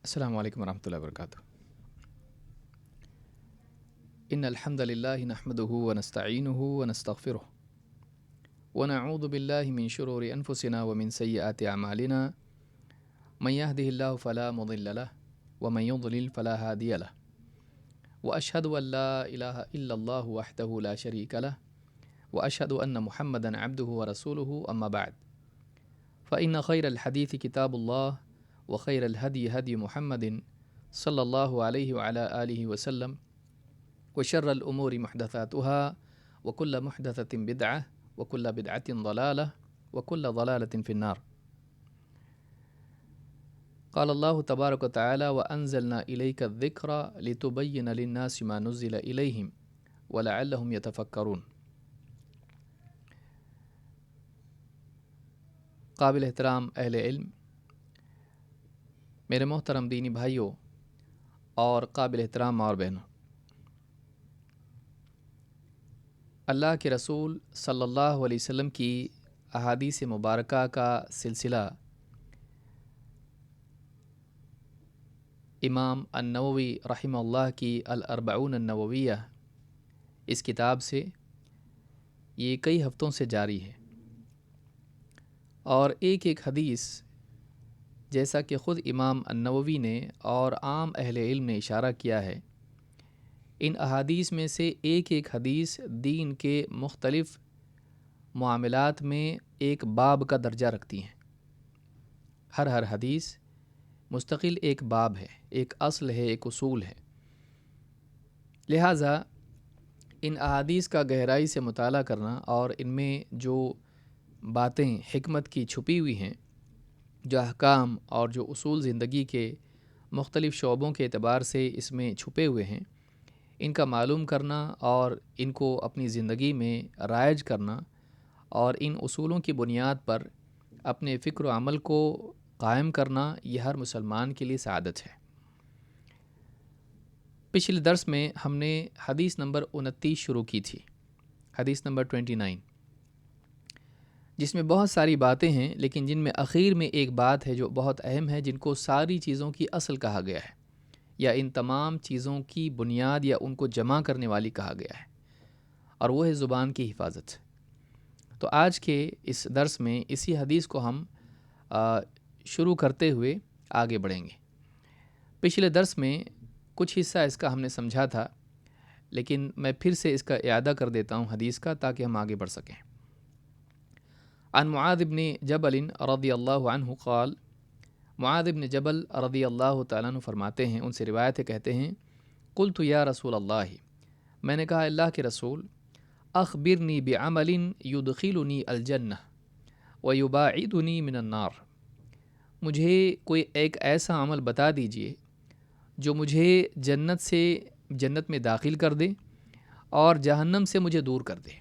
السلام علیکم ورحمۃ اللہ وبرکاتہ۔ ان الحمد للہ نحمده ونستعینه ونستغفره ونعوذ باللہ من شرور انفسنا ومن سیئات اعمالنا من يهده الله فلا مضل له ومن يضلل فلا هادي له واشهد ان لا اله الا الله وحده لا شريك له واشهد ان محمدا عبده ورسوله اما بعد فان خير الحديث كتاب الله وخير الهدي هدي محمد صلی اللہ علیہ وعلى آلہ وسلم وشر الامور محدثاتها وكل محدثة بدعة وكل بدعة ضلالة وكل ضلالة في النار۔ قال الله تبارك وتعالى وأنزلنا إليك الذكر لتبين للناس ما نزل إليهم ولعلهم يتفكرون۔ قابل احترام اہل علم، میرے محترم دینی بھائیوں اور قابل احترام اور بہنوں، اللہ کے رسول صلی اللہ علیہ وسلم کی احادیث مبارکہ کا سلسلہ امام النووی رحمہ اللہ کی الاربعون النوویہ اس کتاب سے یہ کئی ہفتوں سے جاری ہے، اور ایک ایک حدیث جیسا کہ خود امام النووی نے اور عام اہل علم نے اشارہ کیا ہے، ان احادیث میں سے ایک ایک حدیث دین کے مختلف معاملات میں ایک باب کا درجہ رکھتی ہیں۔ ہر حدیث مستقل ایک باب ہے، ایک اصل ہے، ایک اصول ہے۔ لہٰذا ان احادیث کا گہرائی سے مطالعہ کرنا اور ان میں جو باتیں حکمت کی چھپی ہوئی ہیں، جو احکام اور جو اصول زندگی کے مختلف شعبوں کے اعتبار سے اس میں چھپے ہوئے ہیں، ان کا معلوم کرنا اور ان کو اپنی زندگی میں رائج کرنا اور ان اصولوں کی بنیاد پر اپنے فکر و عمل کو قائم کرنا، یہ ہر مسلمان کے لیے سعادت ہے۔ پچھلے درس میں ہم نے حدیث نمبر 29 شروع کی تھی، حدیث نمبر 29، جس میں بہت ساری باتیں ہیں، لیکن جن میں اخیر میں ایک بات ہے جو بہت اہم ہے، جن کو ساری چیزوں کی اصل کہا گیا ہے، یا ان تمام چیزوں کی بنیاد یا ان کو جمع کرنے والی کہا گیا ہے، اور وہ ہے زبان کی حفاظت۔ تو آج کے اس درس میں اسی حدیث کو ہم شروع کرتے ہوئے آگے بڑھیں گے۔ پچھلے درس میں کچھ حصہ اس کا ہم نے سمجھا تھا، لیکن میں پھر سے اس کا اعادہ کر دیتا ہوں حدیث کا، تاکہ ہم آگے بڑھ سکیں۔ عن معاذ بن جبل رضی اللہ عنہ قال، معاذ بن جبل رضی اللہ تعالیٰ عنہ فرماتے ہیں، ان سے روایت ہے، کہتے ہیں، قلت یا رسول اللہ، میں نے کہا اللہ کے رسول، اخبرنی بعمل یدخلنی الجنہ ویباعدنی من النار، مجھے کوئی ایک ایسا عمل بتا دیجئے جو مجھے جنت میں داخل کر دے اور جہنم سے مجھے دور کر دے۔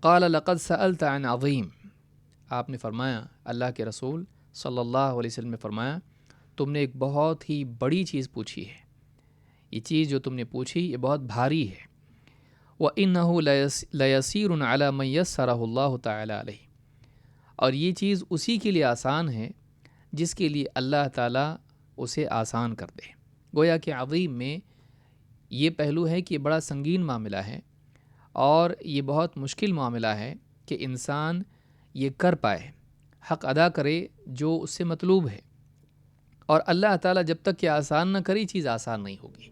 قال لقد سألت عن عظیم، آپ نے فرمایا، اللہ کے رسول صلی اللہ علیہ وسلم نے فرمایا، تم نے ایک بہت ہی بڑی چیز پوچھی ہے، یہ چیز جو تم نے پوچھی یہ بہت بھاری ہے۔ وَإِنَّهُ لَيَسِيرٌ عَلَى مَن يَسَّرَهُ اللَّهُ تَعَالَى عَلَيْهِ، اور یہ چیز اسی کے لیے آسان ہے جس کے لیے اللہ تعالیٰ اسے آسان کر دے۔ گویا کہ عظیم میں یہ پہلو ہے کہ یہ بڑا سنگین معاملہ ہے، اور یہ بہت مشکل معاملہ ہے کہ انسان یہ کر پائے، حق ادا کرے جو اس سے مطلوب ہے، اور اللہ تعالیٰ جب تک کہ آسان نہ کرے چیز آسان نہیں ہوگی۔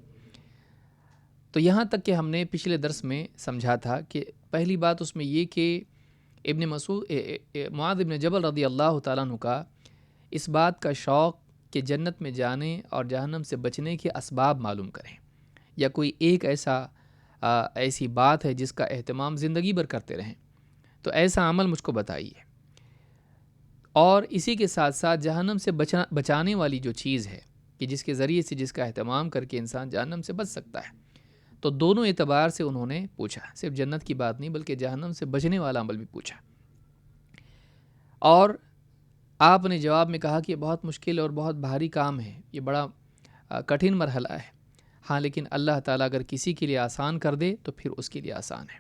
تو یہاں تک کہ ہم نے پچھلے درس میں سمجھا تھا کہ پہلی بات اس میں یہ کہ معاذ بن جبل رضی اللہ تعالیٰ عنہ کا اس بات کا شوق کہ جنت میں جانے اور جہنم سے بچنے کے اسباب معلوم کریں، یا کوئی ایک ایسی بات ہے جس کا اہتمام زندگی بھر کرتے رہیں، تو ایسا عمل مجھ کو بتائیے، اور اسی کے ساتھ ساتھ جہنم سے بچانے والی جو چیز ہے کہ جس کے ذریعے سے جس کا اہتمام کر کے انسان جہنم سے بچ سکتا ہے۔ تو دونوں اعتبار سے انہوں نے پوچھا، صرف جنت کی بات نہیں بلکہ جہنم سے بچنے والا عمل بھی پوچھا، اور آپ نے جواب میں کہا کہ یہ بہت مشکل اور بہت بھاری کام ہے، یہ بڑا کٹھن مرحلہ ہے، ہاں لیکن اللہ تعالیٰ اگر کسی کے لیے آسان کر دے تو پھر اس کے لیے آسان ہے۔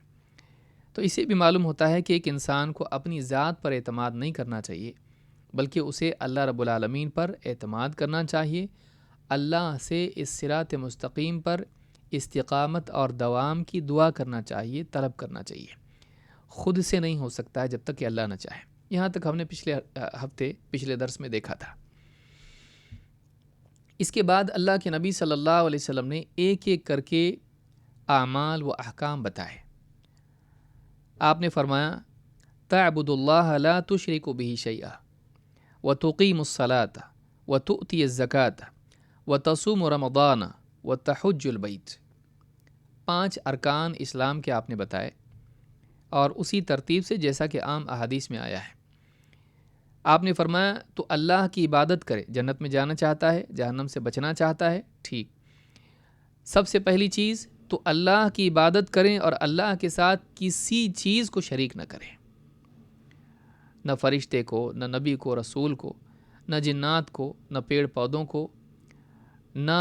تو اسے بھی معلوم ہوتا ہے کہ ایک انسان کو اپنی ذات پر اعتماد نہیں کرنا چاہیے، بلکہ اسے اللہ رب العالمین پر اعتماد کرنا چاہیے، اللہ سے اس صراط مستقیم پر استقامت اور دوام کی دعا کرنا چاہیے، طلب کرنا چاہیے۔ خود سے نہیں ہو سکتا ہے جب تک کہ اللہ نہ چاہے۔ یہاں تک ہم نے پچھلے درس میں دیکھا تھا۔ اس کے بعد اللہ کے نبی صلی اللہ علیہ وسلم نے ایک ایک کر کے اعمال و احکام بتائے۔ آپ نے فرمایا تعبد اللہ لا تشرک بہ شیئا وتقیم الصلاۃ وتؤتی الزکاۃ وتصوم رمضان وتحج البیت۔ 5 ارکان اسلام کے آپ نے بتائے، اور اسی ترتیب سے جیسا کہ عام احادیث میں آیا ہے۔ آپ نے فرمایا تو اللہ کی عبادت کرے، جنت میں جانا چاہتا ہے، جہنم سے بچنا چاہتا ہے، ٹھیک، سب سے پہلی چیز تو اللہ کی عبادت کریں اور اللہ کے ساتھ کسی چیز کو شریک نہ کریں، نہ فرشتے کو، نہ نبی کو، رسول کو، نہ جنات کو، نہ پیڑ پودوں کو، نہ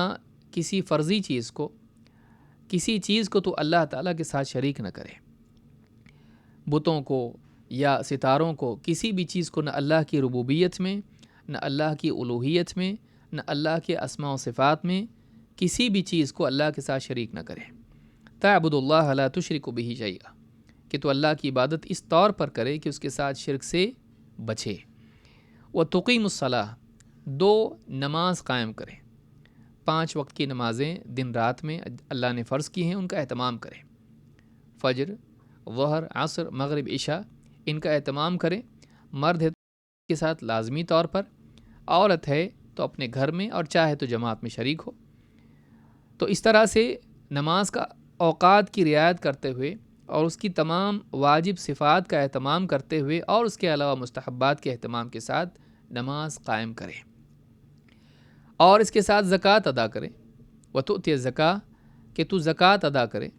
کسی فرضی چیز کو، کسی چیز کو تو اللہ تعالیٰ کے ساتھ شریک نہ کرے، بتوں کو یا ستاروں کو، کسی بھی چیز کو، نہ اللہ کی ربوبیت میں، نہ اللہ کی الوہیت میں، نہ اللہ کے اسماء و صفات میں، کسی بھی چیز کو اللہ کے ساتھ شریک نہ کرے۔ تعبد اللہ لا تشرک بہ شیئا، کہ تو اللہ کی عبادت اس طور پر کرے کہ اس کے ساتھ شرک سے بچے۔ وتقیم الصلاۃ، 2 نماز قائم کرے، 5 وقت کی نمازیں دن رات میں اللہ نے فرض کی ہیں، ان کا اہتمام کرے، فجر، ظہر، عصر، مغرب، عشاء، ان کا اہتمام کرے۔ مرد ہے کے ساتھ لازمی طور پر، عورت ہے تو اپنے گھر میں، اور چاہے تو جماعت میں شریک ہو۔ تو اس طرح سے نماز کا اوقات کی رعایت کرتے ہوئے اور اس کی تمام واجب صفات کا اہتمام کرتے ہوئے اور اس کے علاوہ مستحبات کے اہتمام کے ساتھ نماز قائم کرے، اور اس کے ساتھ زکوٰۃ ادا کرے۔ وتؤتی الزکاۃ، کہ تو زکوٰۃ ادا کرے،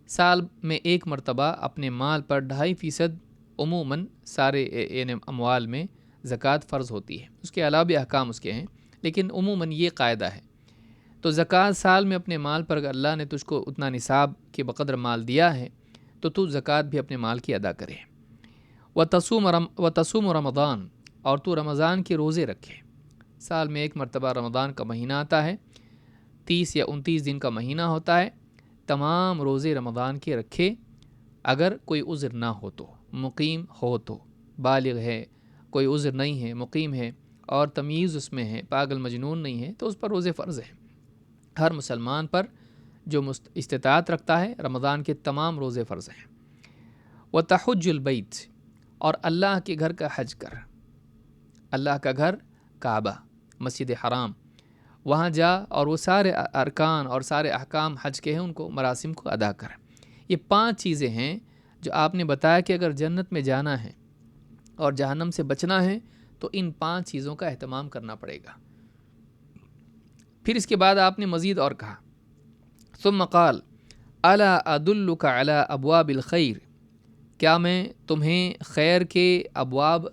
سال میں 1 مرتبہ اپنے مال پر 2.5% عموماً سارے اموال میں زکوٰۃ فرض ہوتی ہے، اس کے علاوہ بھی احکام اس کے ہیں، لیکن عموماً یہ قاعدہ ہے۔ تو زکوٰۃ سال میں اپنے مال پر اگر اللہ نے تجھ کو اتنا نصاب کے بقدر مال دیا ہے تو زکوٰۃ بھی اپنے مال کی ادا کرے۔ وتصوم رمضان، اور تو رمضان کے روزے رکھے، سال میں 1 مرتبہ رمضان کا مہینہ آتا ہے، 30 یا 29 دن کا مہینہ ہوتا ہے، تمام روزے رمضان کے رکھے، اگر کوئی عذر نہ ہو تو، مقیم ہو تو، بالغ ہے، کوئی عذر نہیں ہے، مقیم ہے اور تمیز اس میں ہے، پاگل مجنون نہیں ہے، تو اس پر روزے فرض ہیں۔ ہر مسلمان پر جو استطاعت رکھتا ہے رمضان کے تمام روزے فرض ہیں۔ وتحج البیت، اور اللہ کے گھر کا حج کر، اللہ کا گھر کعبہ، مسجد حرام، وہاں جا اور وہ سارے ارکان اور سارے احکام حج کے ہیں، ان کو مراسم کو ادا کر۔ یہ 5 چیزیں ہیں جو آپ نے بتایا کہ اگر جنت میں جانا ہے اور جہنم سے بچنا ہے تو ان 5 چیزوں کا اہتمام کرنا پڑے گا۔ پھر اس کے بعد آپ نے مزید اور کہا ثم قال الا ادلک علی ابواب الخیر، کیا میں تمہیں خیر کے ابواب،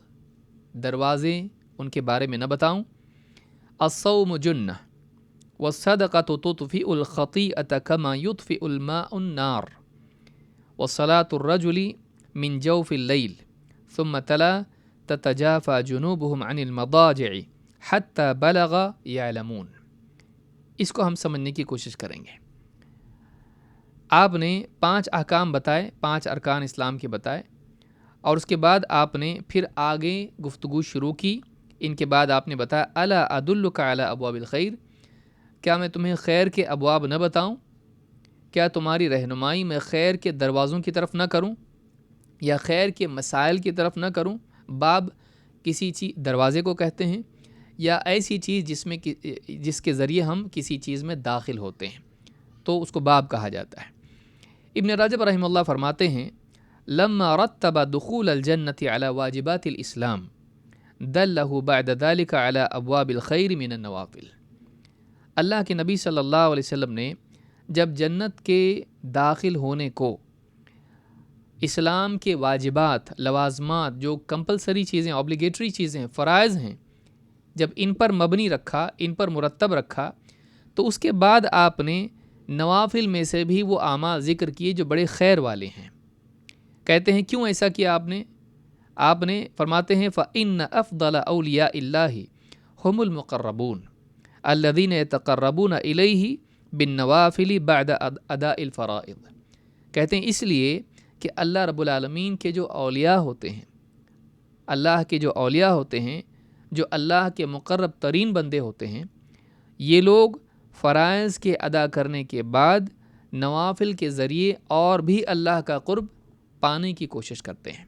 دروازے، ان کے بارے میں نہ بتاؤں؟ الصوم جنہ والصدقۃ تطفئ الخطیئۃ کما یطفئ الماء النار وصلاۃ الرجل من جوف اللیل ثم تلا تتجافى جنوبهم عن المضاجع حتى بلغ يعلمون۔ اس کو ہم سمجھنے کی کوشش کریں گے۔ آپ نے 5 احکام بتائے، 5 ارکان اسلام کے بتائے، اور اس کے بعد آپ نے پھر آگے گفتگو شروع کی۔ ان کے بعد آپ نے بتایا الا ادلک علی ابواب الخیر، کیا میں تمہیں خیر کے ابواب نہ بتاؤں؟ کیا تمہاری رہنمائی میں خیر کے دروازوں کی طرف نہ کروں یا خیر کے مسائل کی طرف نہ کروں؟ باب کسی چیز دروازے کو کہتے ہیں، یا ایسی چیز جس کے ذریعے ہم کسی چیز میں داخل ہوتے ہیں تو اس کو باب کہا جاتا ہے۔ ابن رجب رحمہ اللہ فرماتے ہیں لما رتب دخول الجنت علی واجبات الاسلام دلہ بعد ذلك علی ابواب الخیر من النوافل۔ اللہ کے نبی صلی اللہ علیہ وسلم نے جب جنت کے داخل ہونے کو اسلام کے واجبات، لوازمات، جو کمپلسری چیزیں، اوبلیگیٹری چیزیں، فرائض ہیں، جب ان پر مبنی رکھا، ان پر مرتب رکھا، تو اس کے بعد آپ نے نوافل میں سے بھی وہ اعمال ذکر کیے جو بڑے خیر والے ہیں۔ کہتے ہیں کیوں ایسا کیا آپ نے؟ آپ نے فرماتے ہیں فَإِنَّ أَفْضَلَ أَوْلِيَاءِ اللَّهِ هُمُ الْمُقَرَّبُونَ الَّذِينَ يَتَقَرَّبُونَ إِلَيْهِ بِالنَّوَافِلِ بَعْدَ أَدَاءِ الْفَرَائِضِ۔ کہتے ہیں اس لیے کہ اللہ رب العالمین کے جو اولیاء ہوتے ہیں، اللہ کے جو اولیاء ہوتے ہیں، جو اللہ کے مقرب ترین بندے ہوتے ہیں، یہ لوگ فرائض کے ادا کرنے کے بعد نوافل کے ذریعے اور بھی اللہ کا قرب پانے کی کوشش کرتے ہیں۔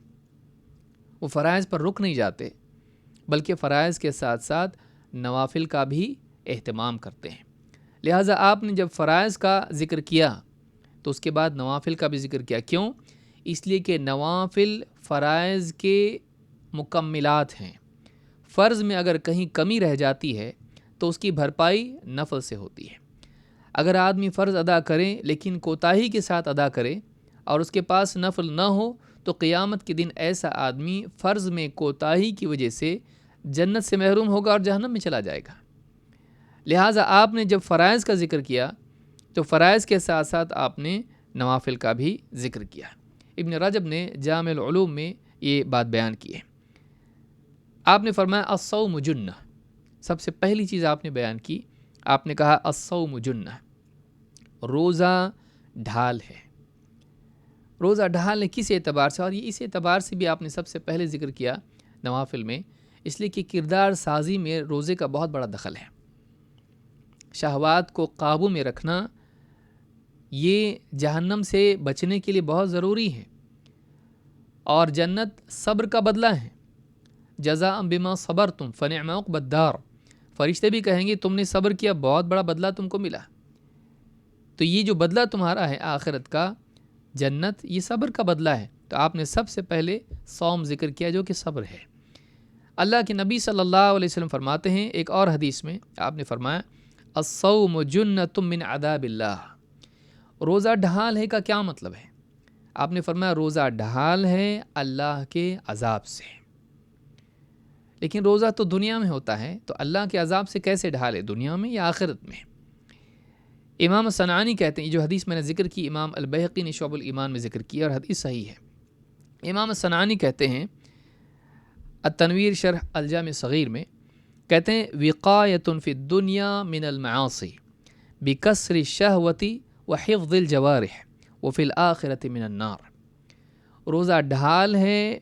وہ فرائض پر رک نہیں جاتے، بلکہ فرائض کے ساتھ ساتھ نوافل کا بھی اہتمام کرتے ہیں۔ لہٰذا آپ نے جب فرائض کا ذکر کیا تو اس کے بعد نوافل کا بھی ذکر کیا۔ کیوں؟ اس لیے کہ نوافل فرائض کے مکملات ہیں۔ فرض میں اگر کہیں کمی رہ جاتی ہے تو اس کی بھرپائی نفل سے ہوتی ہے۔ اگر آدمی فرض ادا کرے لیکن کوتاہی کے ساتھ ادا کرے اور اس کے پاس نفل نہ ہو تو قیامت کے دن ایسا آدمی فرض میں کوتاہی کی وجہ سے جنت سے محروم ہوگا اور جہنم میں چلا جائے گا۔ لہٰذا آپ نے جب فرائض کا ذکر کیا تو فرائض کے ساتھ ساتھ آپ نے نوافل کا بھی ذکر کیا۔ ابن رجب نے جامع العلوم میں یہ بات بیان کی ہے۔ آپ نے فرمایا الصوم جنہ، سب سے پہلی چیز آپ نے بیان کی، آپ نے کہا الصوم جنہ، روزہ ڈھال ہے۔ روزہ ڈھال ہے کس اعتبار سے؟ اور یہ اس اعتبار سے بھی آپ نے سب سے پہلے ذکر کیا نوافل میں، اس لیے کہ کردار سازی میں روزے کا بہت بڑا دخل ہے۔ شہوات کو قابو میں رکھنا یہ جہنم سے بچنے کے لیے بہت ضروری ہے، اور جنت صبر کا بدلہ ہے۔ جزاء بما صبرتم فنعم عقبی الدار، فرشتے بھی کہیں گے تم نے صبر کیا، بہت بڑا بدلہ تم کو ملا۔ تو یہ جو بدلہ تمہارا ہے آخرت کا، جنت، یہ صبر کا بدلہ ہے۔ تو آپ نے سب سے پہلے صوم ذکر کیا جو کہ صبر ہے۔ اللہ کے نبی صلی اللہ علیہ وسلم فرماتے ہیں ایک اور حدیث میں، آپ نے فرمایا الصوم جنۃ من عذاب اللہ۔ روزہ ڈھال ہے کا کیا مطلب ہے؟ آپ نے فرمایا روزہ ڈھال ہے اللہ کے عذاب سے۔ لیکن روزہ تو دنیا میں ہوتا ہے، تو اللہ کے عذاب سے کیسے ڈھالے، دنیا میں یا آخرت میں؟ امام صنعانی کہتے ہیں، یہ جو حدیث میں نے ذکر کی امام البیہقی نے شعب الایمان میں ذکر کی اور حدیث صحیح ہے۔ امام صنعانی کہتے ہیں التنویر شرح الجامع صغیر میں، کہتے ہیں وقایۃ فی الدنیا من المعاصی بکسر الشہوۃ وحفظ الجوارح وفی الآخرۃ من النار۔ روزہ ڈھال ہے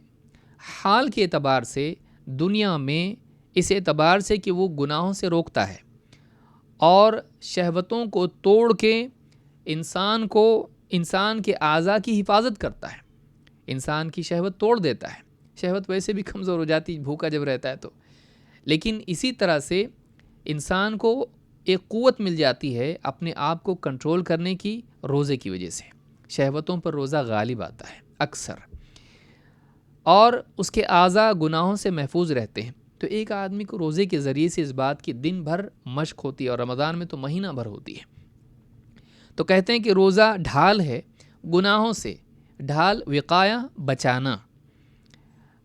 حال کے اعتبار سے دنیا میں، اس اعتبار سے کہ وہ گناہوں سے روکتا ہے اور شہوتوں کو توڑ کے انسان کے اعضاء کی حفاظت کرتا ہے۔ انسان کی شہوت توڑ دیتا ہے، شہوت ویسے بھی کمزور ہو جاتی بھوکا جب رہتا ہے تو، لیکن اسی طرح سے انسان کو ایک قوت مل جاتی ہے اپنے آپ کو کنٹرول کرنے کی روزے کی وجہ سے۔ شہوتوں پر روزہ غالب آتا ہے اکثر، اور اس کے اعضاء گناہوں سے محفوظ رہتے ہیں۔ تو ایک آدمی کو روزے کے ذریعے سے اس بات کی دن بھر مشق ہوتی ہے، اور رمضان میں تو مہینہ بھر ہوتی ہے۔ تو کہتے ہیں کہ روزہ ڈھال ہے گناہوں سے، ڈھال وقایا بچانا،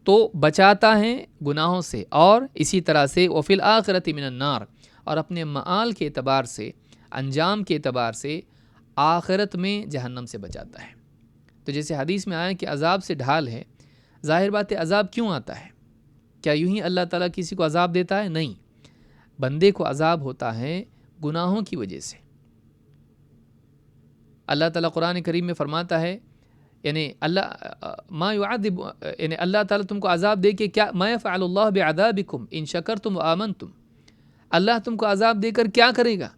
تو بچاتا ہے گناہوں سے، اور اسی طرح سے وفی الآخرۃ من النار، اور اپنے معال کے اعتبار سے، انجام کے اعتبار سے آخرت میں جہنم سے بچاتا ہے۔ تو جیسے حدیث میں آیا کہ عذاب سے ڈھال ہے، ظاہر بات ہے عذاب کیوں آتا ہے؟ کیا یوں ہی اللہ تعالیٰ کسی کو عذاب دیتا ہے؟ نہیں، بندے کو عذاب ہوتا ہے گناہوں کی وجہ سے۔ اللہ تعالیٰ قرآن کریم میں فرماتا ہے، یعنی اللہ تعالیٰ تم کو عذاب دے کے کیا، ما یفعل اللہ بعذابکم ان شکرتم وآمنتم، اللہ تم کو عذاب دے کر کیا کرے گا؟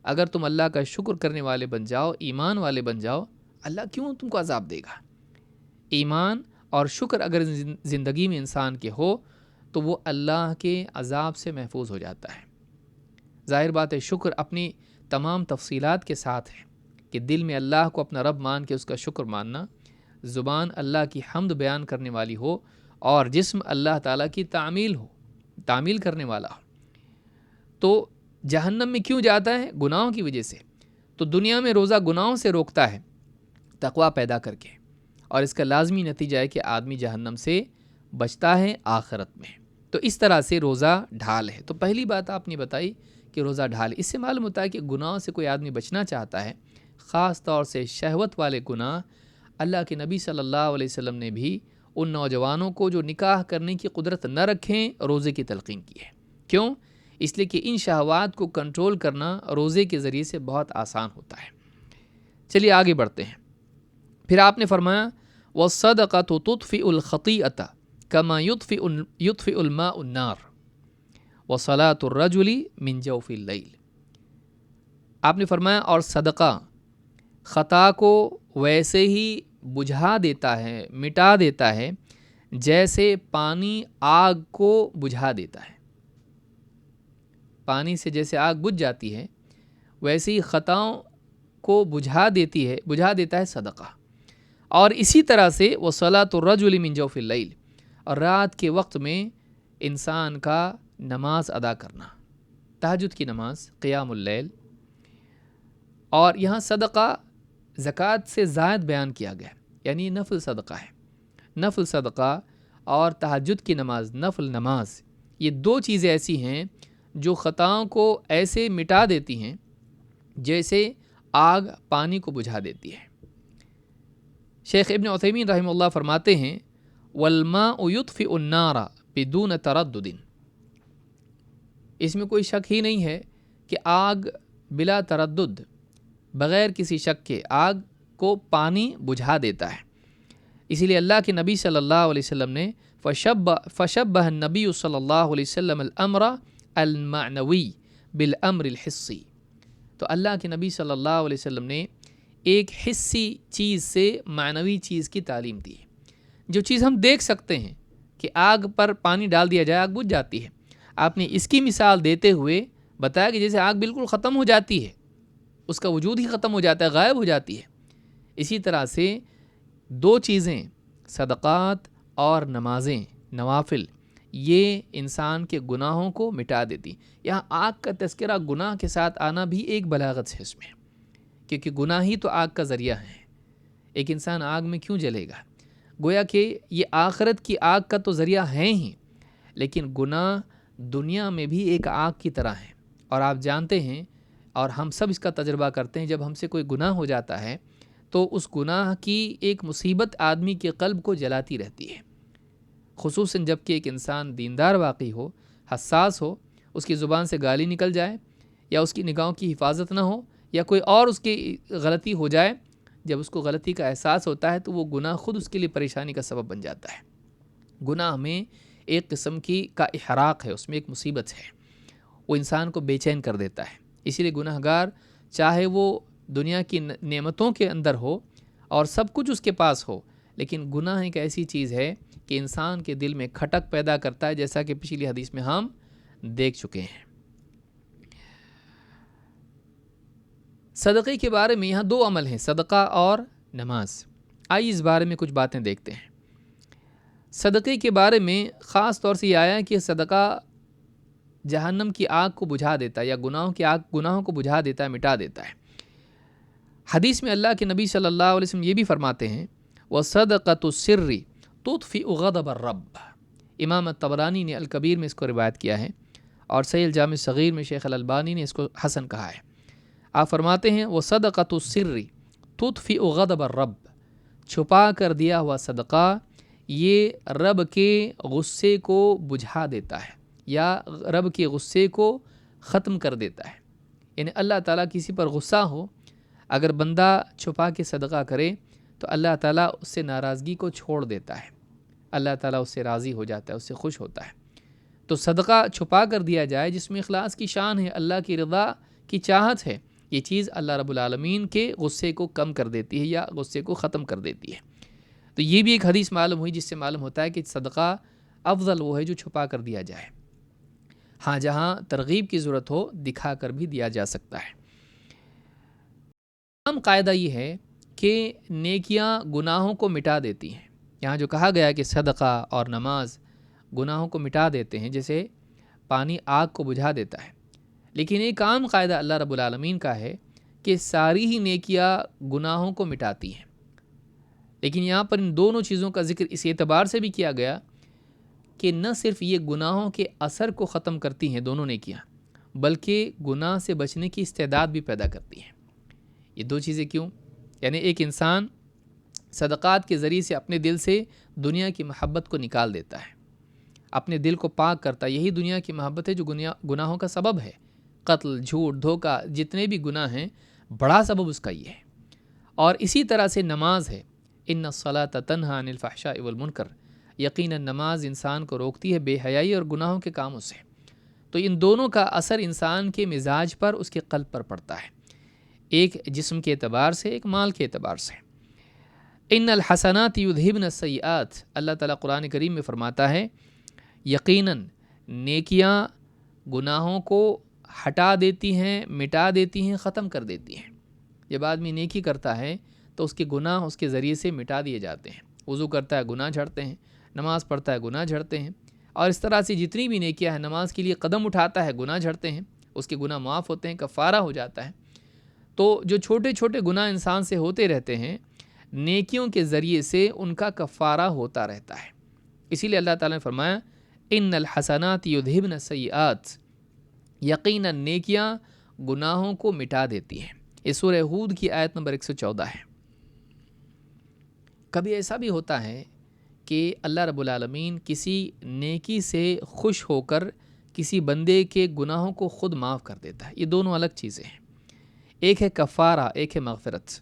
اگر تم اللہ کا شکر کرنے والے بن جاؤ، ایمان والے بن جاؤ، اللہ کیوں تم کو عذاب دے گا؟ ایمان اور شکر اگر زندگی میں انسان کے ہو تو وہ اللہ کے عذاب سے محفوظ ہو جاتا ہے۔ ظاہر بات ہے شکر اپنی تمام تفصیلات کے ساتھ ہے کہ دل میں اللہ کو اپنا رب مان کے اس کا شکر ماننا، زبان اللہ کی حمد بیان کرنے والی ہو، اور جسم اللہ تعالیٰ کی تعمیل کرنے والا ہو۔ تو جہنم میں کیوں جاتا ہے؟ گناہوں کی وجہ سے۔ تو دنیا میں روزہ گناہوں سے روکتا ہے تقویٰ پیدا کر کے، اور اس کا لازمی نتیجہ ہے کہ آدمی جہنم سے بچتا ہے آخرت میں۔ تو اس طرح سے روزہ ڈھال ہے۔ تو پہلی بات آپ نے بتائی کہ روزہ ڈھال، اس سے معلوم ہوتا ہے کہ گناہوں سے کوئی آدمی بچنا چاہتا ہے، خاص طور سے شہوت والے گناہ۔ اللہ کے نبی صلی اللہ علیہ وسلم نے بھی ان نوجوانوں کو جو نکاح کرنے کی قدرت نہ رکھیں روزے کی تلقین کی ہے۔ کیوں؟ اس لیے کہ ان شہوات کو کنٹرول کرنا روزے کے ذریعے سے بہت آسان ہوتا ہے۔ چلیے آگے بڑھتے ہیں۔ پھر آپ نے فرمایا وَالصَّدَقَةُ تُطْفِئُ الْخَطِيئَةَ كَمَا يُطْفِئُ الْمَاءُ النَّارَ وَصَلَاةُ الرَّجُلِ مِنْ جَوْفِ اللَّيْلِ۔ آپ نے فرمایا اور صدقہ خطا کو ویسے ہی بجھا دیتا ہے، مٹا دیتا ہے جیسے پانی آگ کو بجھا دیتا ہے۔ پانی سے جیسے آگ بجھ جاتی ہے ویسے ہی خطاؤں کو بجھا دیتا ہے صدقہ۔ اور اسی طرح سے وَصَلَاةُ الرَّجُلِ مِنْ جَوْفِ اللَّيْلِ، اور رات کے وقت میں انسان کا نماز ادا کرنا، تہجد کی نماز، قیام اللیل۔ اور یہاں صدقہ زکوٰۃ سے زائد بیان کیا گیا، یعنی نفل صدقہ ہے۔ نفل صدقہ اور تہجد کی نماز، نفل نماز، یہ دو چیزیں ایسی ہیں جو خطاؤں کو ایسے مٹا دیتی ہیں جیسے آگ پانی کو بجھا دیتی ہے۔ شیخ ابن عثیمین رحمہ اللہ فرماتے ہیں وَالْمَاءُ يُطْفِئُ النَّارَ بِدُونَ تَرَدُّدٍ، اس میں کوئی شک ہی نہیں ہے کہ آگ بلا تردد، بغیر کسی شک کے آگ کو پانی بجھا دیتا ہے۔ اسی لیے اللہ کے نبی صلی اللہ علیہ وسلم نے فشبہ النبی صلی اللہ علیہ وسلم الامر المعنوی بالامر الحسی، تو اللہ کے نبی صلی اللہ علیہ وسلم نے ایک حسی چیز سے معنوی چیز کی تعلیم دی ہے۔ جو چیز ہم دیکھ سکتے ہیں کہ آگ پر پانی ڈال دیا جائے آگ بجھ جاتی ہے، آپ نے اس کی مثال دیتے ہوئے بتایا کہ جیسے آگ بالکل ختم ہو جاتی ہے، اس کا وجود ہی ختم ہو جاتا ہے، غائب ہو جاتی ہے۔ اسی طرح سے دو چیزیں صدقات اور نمازیں، نوافل، یہ انسان کے گناہوں کو مٹا دیتی۔ یہاں آگ کا تذکرہ گناہ کے ساتھ آنا بھی ایک بلاغت ہے اس میں، کیونکہ گناہ ہی تو آگ کا ذریعہ ہے۔ ایک انسان آگ میں کیوں جلے گا؟ گویا کہ یہ آخرت کی آگ کا تو ذریعہ ہیں ہی، لیکن گناہ دنیا میں بھی ایک آگ کی طرح ہے۔ اور آپ جانتے ہیں اور ہم سب اس کا تجربہ کرتے ہیں، جب ہم سے کوئی گناہ ہو جاتا ہے تو اس گناہ کی ایک مصیبت آدمی کے قلب کو جلاتی رہتی ہے، خصوصاً جب کہ ایک انسان دیندار واقعی ہو، حساس ہو، اس کی زبان سے گالی نکل جائے یا اس کی نگاہوں کی حفاظت نہ ہو یا کوئی اور اس کی غلطی ہو جائے، جب اس کو غلطی کا احساس ہوتا ہے تو وہ گناہ خود اس کے لیے پریشانی کا سبب بن جاتا ہے۔ گناہ میں ایک قسم کا احراق ہے، اس میں ایک مصیبت ہے، وہ انسان کو بے چین کر دیتا ہے۔ اسی لیے گناہ گار چاہے وہ دنیا کی نعمتوں کے اندر ہو اور سب کچھ اس کے پاس ہو، لیکن گناہ ایک ایسی چیز ہے کہ انسان کے دل میں کھٹک پیدا کرتا ہے، جیسا کہ پچھلی حدیث میں ہم دیکھ چکے ہیں۔ صدقے کے بارے میں یہاں دو عمل ہیں، صدقہ اور نماز۔ آئیے اس بارے میں کچھ باتیں دیکھتے ہیں۔ صدقے کے بارے میں خاص طور سے یہ آیا ہے کہ صدقہ جہنم کی آگ کو بجھا دیتا ہے یا گناہوں کو بجھا دیتا ہے، مٹا دیتا ہے۔ حدیث میں اللہ کے نبی صلی اللہ علیہ وسلم یہ بھی فرماتے ہیں وَصَدَقَةُ السِّرِّ تُطْفِئُ غَضَبَ الرَّبِّ۔ امام طبرانی نے الکبیر میں اس کو روایت کیا ہے اور صحیح الجامع الصغیر میں شیخ الالبانی نے اس کو حسن کہا ہے۔ آپ فرماتے ہیں وَصَدَقَةُ السِّرِّ تُطْفِئُ غَضَبَ الرَّبِّ، چھپا کر دیا ہوا صدقہ یہ رب کے غصے کو بجھا دیتا ہے یا رب کے غصے کو ختم کر دیتا ہے۔ یعنی اللہ تعالیٰ کسی پر غصہ ہو، اگر بندہ چھپا کے صدقہ کرے تو اللہ تعالیٰ اس سے ناراضگی کو چھوڑ دیتا ہے، اللہ تعالیٰ اس سے راضی ہو جاتا ہے، اس سے خوش ہوتا ہے۔ تو صدقہ چھپا کر دیا جائے جس میں اخلاص کی شان ہے، اللہ کی رضا کی چاہت ہے، یہ چیز اللہ رب العالمین کے غصے کو کم کر دیتی ہے یا غصے کو ختم کر دیتی ہے۔ تو یہ بھی ایک حدیث معلوم ہوئی جس سے معلوم ہوتا ہے کہ صدقہ افضل وہ ہے جو چھپا کر دیا جائے۔ ہاں جہاں ترغیب کی ضرورت ہو دکھا کر بھی دیا جا سکتا ہے۔ عام قاعدہ یہ ہے کہ نیکیاں گناہوں کو مٹا دیتی ہیں۔ یہاں جو کہا گیا کہ صدقہ اور نماز گناہوں کو مٹا دیتے ہیں، جیسے پانی آگ کو بجھا دیتا ہے، لیکن ایک عام قاعدہ اللہ رب العالمین کا ہے کہ ساری ہی نیکیاں گناہوں کو مٹاتی ہیں۔ لیکن یہاں پر ان دونوں چیزوں کا ذکر اس اعتبار سے بھی کیا گیا کہ نہ صرف یہ گناہوں کے اثر کو ختم کرتی ہیں دونوں نیکیاں، بلکہ گناہ سے بچنے کی استعداد بھی پیدا کرتی ہیں۔ یہ دو چیزیں کیوں؟ یعنی ایک انسان صدقات کے ذریعے سے اپنے دل سے دنیا کی محبت کو نکال دیتا ہے، اپنے دل کو پاک کرتا ہے۔ یہی دنیا کی محبت ہے جو گناہوں کا سبب ہے۔ قتل، جھوٹ، دھوکہ، جتنے بھی گناہ ہیں بڑا سبب اس کا یہ ہے۔ اور اسی طرح سے نماز ہے، ان الصلاۃ تنہی عن الفحشاء والمنکر، یقیناً نماز انسان کو روکتی ہے بے حیائی اور گناہوں کے کاموں سے۔ تو ان دونوں کا اثر انسان کے مزاج پر، اس کے قلب پر پڑتا ہے، ایک جسم کے اعتبار سے، ایک مال کے اعتبار سے۔ ان الحسنات یذہبن السیئات، اللہ تعالیٰ قرآن کریم میں فرماتا ہے یقیناً نیکیاں گناہوں کو ہٹا دیتی ہیں، مٹا دیتی ہیں، ختم کر دیتی ہیں۔ جب آدمی نیکی کرتا ہے تو اس کے گناہ اس کے ذریعے سے مٹا دیے جاتے ہیں۔ وضو کرتا ہے گناہ جھڑتے ہیں، نماز پڑھتا ہے گناہ جھڑتے ہیں، اور اس طرح سے جتنی بھی نیکیاں ہیں، نماز کے لیے قدم اٹھاتا ہے گناہ جھڑتے ہیں، اس کے گناہ معاف ہوتے ہیں، کفارہ ہو جاتا ہے۔ تو جو چھوٹے چھوٹے گناہ انسان سے ہوتے رہتے ہیں، نیکیوں کے ذریعے سے ان کا کفارہ ہوتا رہتا ہے۔ اسی لیے اللہ تعالیٰ نے فرمایا ان الحسنات یذہبن السیئات، یقیناً نیکیاں گناہوں کو مٹا دیتی ہیں۔ یہ سورہ ہود کی آیت نمبر 114 ہے۔ کبھی ایسا بھی ہوتا ہے کہ اللہ رب العالمین کسی نیکی سے خوش ہو کر کسی بندے کے گناہوں کو خود معاف کر دیتا ہے۔ یہ دونوں الگ چیزیں ہیں، ایک ہے کفارہ، ایک ہے مغفرت۔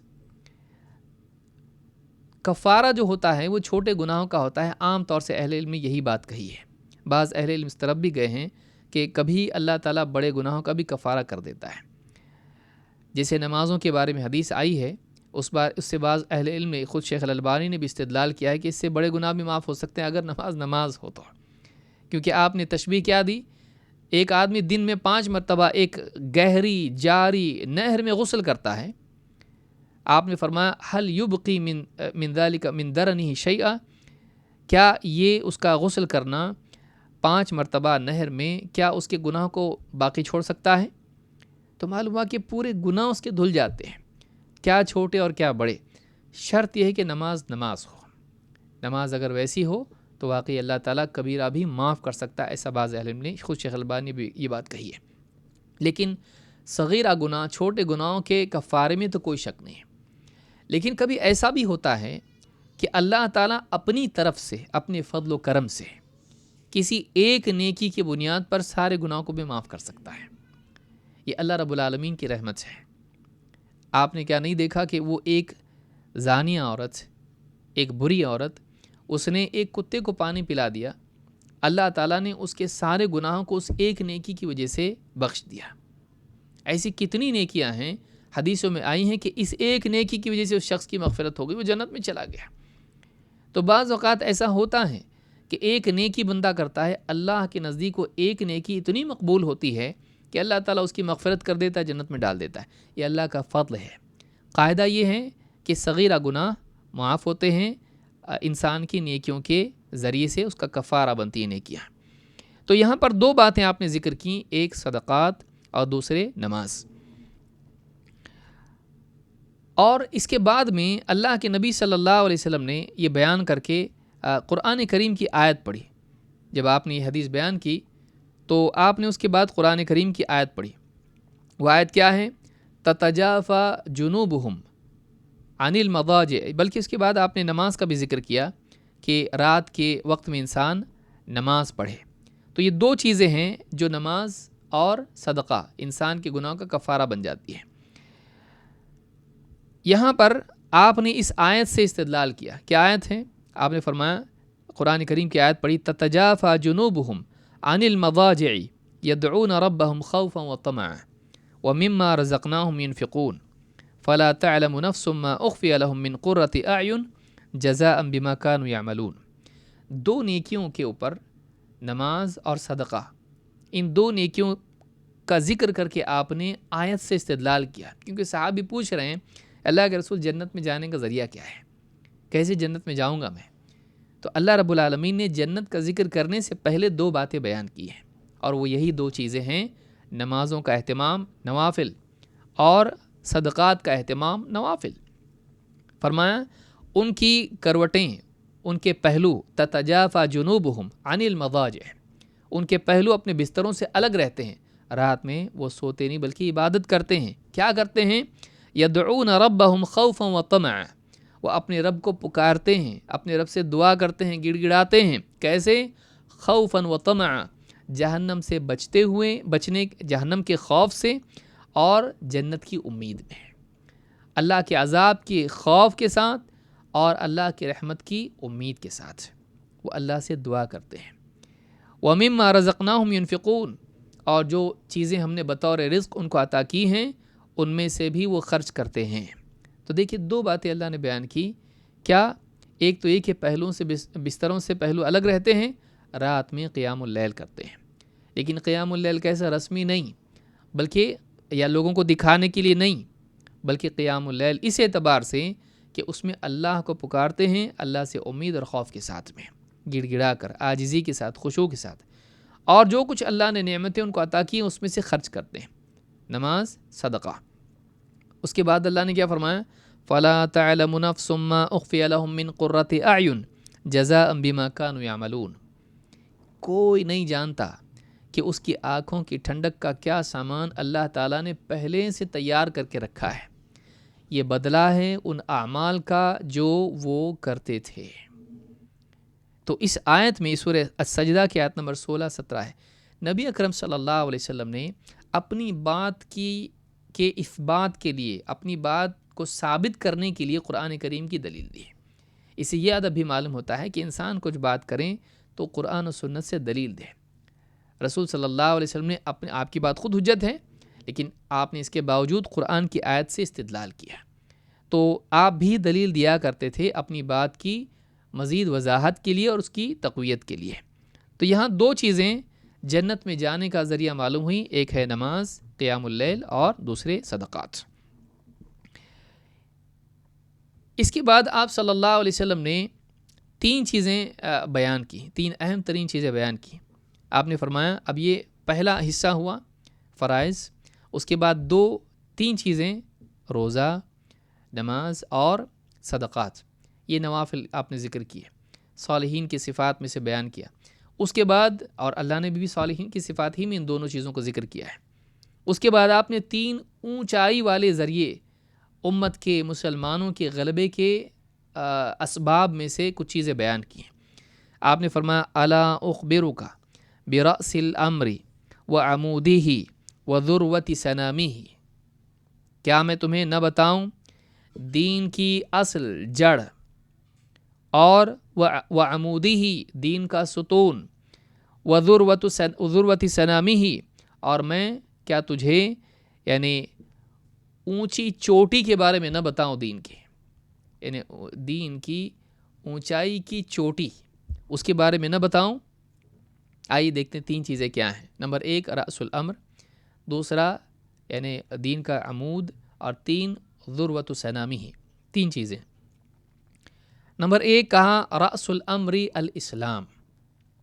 کفارہ جو ہوتا ہے وہ چھوٹے گناہوں کا ہوتا ہے، عام طور سے اہل علم نے یہی بات کہی ہے۔ بعض اہل علم اس طرف بھی گئے ہیں کہ کبھی اللہ تعالیٰ بڑے گناہوں کا بھی کفارہ کر دیتا ہے، جیسے نمازوں کے بارے میں حدیث آئی ہے، اس سے بعض اہل علم نے، خود شیخ الالبانی نے بھی استدلال کیا ہے کہ اس سے بڑے گناہ بھی معاف ہو سکتے ہیں اگر نماز ہو تو، کیونکہ آپ نے تشبیہ کیا دی، ایک آدمی دن میں 5 مرتبہ ایک گہری جاری نہر میں غسل کرتا ہے، آپ نے فرمایا حل یبقی من ذلک من درنہ شیئا، کیا یہ اس کا غسل کرنا 5 مرتبہ نہر میں کیا اس کے گناہ کو باقی چھوڑ سکتا ہے؟ تو معلوم ہوا کہ پورے گناہ اس کے دھل جاتے ہیں، کیا چھوٹے اور کیا بڑے۔ شرط یہ ہے کہ نماز ہو، نماز اگر ویسی ہو تو واقعی اللہ تعالیٰ کبیرہ بھی معاف کر سکتا ہے، ایسا بعض علم نے، خود شیخ البانی نے بھی یہ بات کہی ہے۔ لیکن صغیرہ گناہ، چھوٹے گناہوں کے کفارے میں تو کوئی شک نہیں ہے۔ لیکن کبھی ایسا بھی ہوتا ہے کہ اللہ تعالیٰ اپنی طرف سے، اپنے فضل و کرم سے کسی ایک نیکی کی بنیاد پر سارے گناہوں کو بھی معاف کر سکتا ہے۔ یہ اللہ رب العالمین کی رحمت ہے۔ آپ نے کیا نہیں دیکھا کہ وہ ایک زانیہ عورت، ایک بری عورت، اس نے ایک کتے کو پانی پلا دیا، اللہ تعالیٰ نے اس کے سارے گناہوں کو اس ایک نیکی کی وجہ سے بخش دیا۔ ایسی کتنی نیکیاں ہیں حدیثوں میں آئی ہیں کہ اس ایک نیکی کی وجہ سے اس شخص کی مغفرت ہو گئی، وہ جنت میں چلا گیا۔ تو بعض اوقات ایسا ہوتا ہے کہ ایک نیکی بندہ کرتا ہے، اللہ کے نزدیک وہ ایک نیکی اتنی مقبول ہوتی ہے کہ اللہ تعالیٰ اس کی مغفرت کر دیتا ہے، جنت میں ڈال دیتا ہے۔ یہ اللہ کا فضل ہے۔ قاعدہ یہ ہے کہ صغیرہ گناہ معاف ہوتے ہیں انسان کی نیکیوں کے ذریعے سے، اس کا کفارہ بنتی ہے نیکیاں۔ تو یہاں پر 2 باتیں آپ نے ذکر کی، ایک صدقات اور دوسرے نماز۔ اور اس کے بعد میں اللہ کے نبی صلی اللہ علیہ وسلم نے یہ بیان کر کے قرآن کریم کی آیت پڑھی۔ جب آپ نے یہ حدیث بیان کی تو آپ نے اس کے بعد قرآن کریم کی آیت پڑھی۔ وہ آیت کیا ہے؟ تتجافی جنوبہم عن المضاجع، بلکہ اس کے بعد آپ نے نماز کا بھی ذکر کیا کہ رات کے وقت میں انسان نماز پڑھے۔ تو یہ 2 چیزیں ہیں جو نماز اور صدقہ انسان کے گناہوں کا کفارہ بن جاتی ہے۔ یہاں پر آپ نے اس آیت سے استدلال کیا۔ کیا آیت ہے؟ آپ نے فرمایا، قرآن کریم کی آیت پڑھی، تتجافی جنوبہم عن المضاجع یدعون ربہم خوفا وطمعا ومما رزقناہم ينفقون فلا تعلم نفس ما اخفی لهم من قرۃ اعین جزاء بما كانوا يعملون۔ 2 نیکیوں کے اوپر، نماز اور صدقہ، ان 2 نیکیوں کا ذکر کر کے آپ نے آیت سے استدلال کیا، کیونکہ صحابی پوچھ رہے ہیں اللہ کے رسول جنت میں جانے کا ذریعہ کیا ہے، کیسے جنت میں جاؤں گا میں؟ تو اللہ رب العالمین نے جنت کا ذکر کرنے سے پہلے 2 باتیں بیان کی ہیں، اور وہ یہی 2 چیزیں ہیں، نمازوں کا اہتمام نوافل اور صدقات کا اہتمام نوافل۔ فرمایا ان کی کروٹیں، ان کے پہلو، تتجافی جنوبہم عن المضاجع، ان کے پہلو اپنے بستروں سے الگ رہتے ہیں، رات میں وہ سوتے نہیں بلکہ عبادت کرتے ہیں۔ کیا کرتے ہیں؟ یدعون ربہم خوفا وطمعا، وہ اپنے رب کو پکارتے ہیں، اپنے رب سے دعا کرتے ہیں، گڑ گڑاتے ہیں. کیسے؟ خوفاً و طمعا، جہنم سے بچنے جہنم کے خوف سے اور جنت کی امید میں، اللہ کے عذاب کے خوف کے ساتھ اور اللہ کی رحمت کی امید کے ساتھ وہ اللہ سے دعا کرتے ہیں. وَمِمَّا رَزَقْنَاهُمْ يُنْفِقُونَ، اور جو چیزیں ہم نے بطور رزق ان کو عطا کی ہیں ان میں سے بھی وہ خرچ کرتے ہیں. تو دیکھیے دو باتیں اللہ نے بیان کی. کیا؟ ایک تو یہ کہ پہلوؤں سے بستروں سے پہلو الگ رہتے ہیں، رات میں قیام اللیل کرتے ہیں. لیکن قیام اللیل کیسا؟ رسمی نہیں، بلکہ یا لوگوں کو دکھانے کے لیے نہیں، بلکہ قیام اللیل اس اعتبار سے کہ اس میں اللہ کو پکارتے ہیں، اللہ سے امید اور خوف کے ساتھ میں، گڑ گڑا کر، عاجزی کے ساتھ، خشوع کے ساتھ، اور جو کچھ اللہ نے نعمتیں ان کو عطا کی ہیں اس میں سے خرچ کرتے ہیں. نماز، صدقہ. اس کے بعد اللہ نے کیا فرمایا؟ فَلَا تَعْلَمُ نَفْسٌ مَّا أُخْفِيَ لَهُم مِّن قُرَّةِ أَعْيُنٍ جَزَاءً بِمَا كَانُوا يَعْمَلُونَ. کوئی نہیں جانتا کہ اس کی آنکھوں کی ٹھنڈک کا کیا سامان اللہ تعالیٰ نے پہلے سے تیار کر کے رکھا ہے. یہ بدلہ ہے ان اعمال کا جو وہ کرتے تھے. تو اس آیت میں سورہ السجدہ کی آیت نمبر 16-17 ہے. نبی اکرم صلی اللہ علیہ وسلم نے اپنی بات کے اثبات کے لیے، اپنی بات کو ثابت کرنے کے لیے قرآن کریم کی دلیل دی ہے. اس سے یہ ادب بھی معلوم ہوتا ہے کہ انسان کچھ بات کریں تو قرآن و سنت سے دلیل دے. رسول صلی اللہ علیہ وسلم نے آپ کی بات خود حجت ہے، لیکن آپ نے اس کے باوجود قرآن کی آیت سے استدلال کیا. تو آپ بھی دلیل دیا کرتے تھے اپنی بات کی مزید وضاحت کے لیے اور اس کی تقویت کے لیے. تو یہاں دو چیزیں جنت میں جانے کا ذریعہ معلوم ہوئی، ایک ہے نماز، قیام اللیل، اور دوسرے صدقات. اس کے بعد آپ صلی اللہ علیہ وسلم نے تین چیزیں بیان کی، تین اہم ترین چیزیں بیان کی. آپ نے فرمایا اب یہ پہلا حصہ ہوا فرائض، اس کے بعد تین چیزیں روزہ، نماز اور صدقات، یہ نوافل آپ نے ذکر کیے، صالحین کی صفات میں سے بیان کیا. اس کے بعد اور اللہ نے بھی صالحین کی صفات ہی میں ان دونوں چیزوں کو ذکر کیا ہے. اس کے بعد آپ نے تین اونچائی والے ذریعے امت کے، مسلمانوں کے غلبے کے اسباب میں سے کچھ چیزیں بیان کی ہیں. آپ نے فرمایا الا اخبرک برأس الامر وعمودہ وذروۃ سنامہ، کیا میں تمہیں نہ بتاؤں دین کی اصل، جڑ، اور وعمودہ، دین کا ستون، وذروۃ سنامہ، اور میں کیا تجھے یعنی اونچی چوٹی کے بارے میں نہ بتاؤں دین کے، یعنی دین کی اونچائی کی چوٹی اس کے بارے میں نہ بتاؤں. آئیے دیکھتے ہیں تین چیزیں کیا ہیں. نمبر 1 رأس الامر، دوسرا یعنی دین کا عمود، اور 3 ذروۃ سنامہ، تین چیزیں. نمبر 1 کہا رأس الامر الاسلام.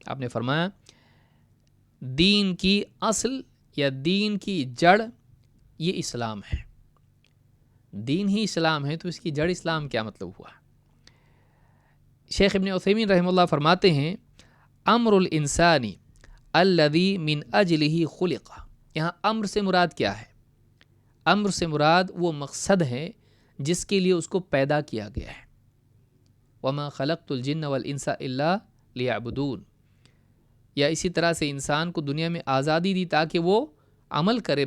آپ نے فرمایا دین کی اصل یا دین کی جڑ یہ اسلام ہے. دین ہی اسلام ہے تو اس کی جڑ اسلام کیا مطلب ہوا؟ شیخ ابن عثیمین رحمہ اللہ فرماتے ہیں امر الانسانی الذی من اجلہ خلق. یہاں امر سے مراد کیا ہے؟ امر سے مراد وہ مقصد ہے جس کے لیے اس کو پیدا کیا گیا ہے. وما خلقت الجن والانس الا لیعبدون. یا اسی طرح سے انسان کو دنیا میں آزادی دی تاکہ وہ عمل کرے،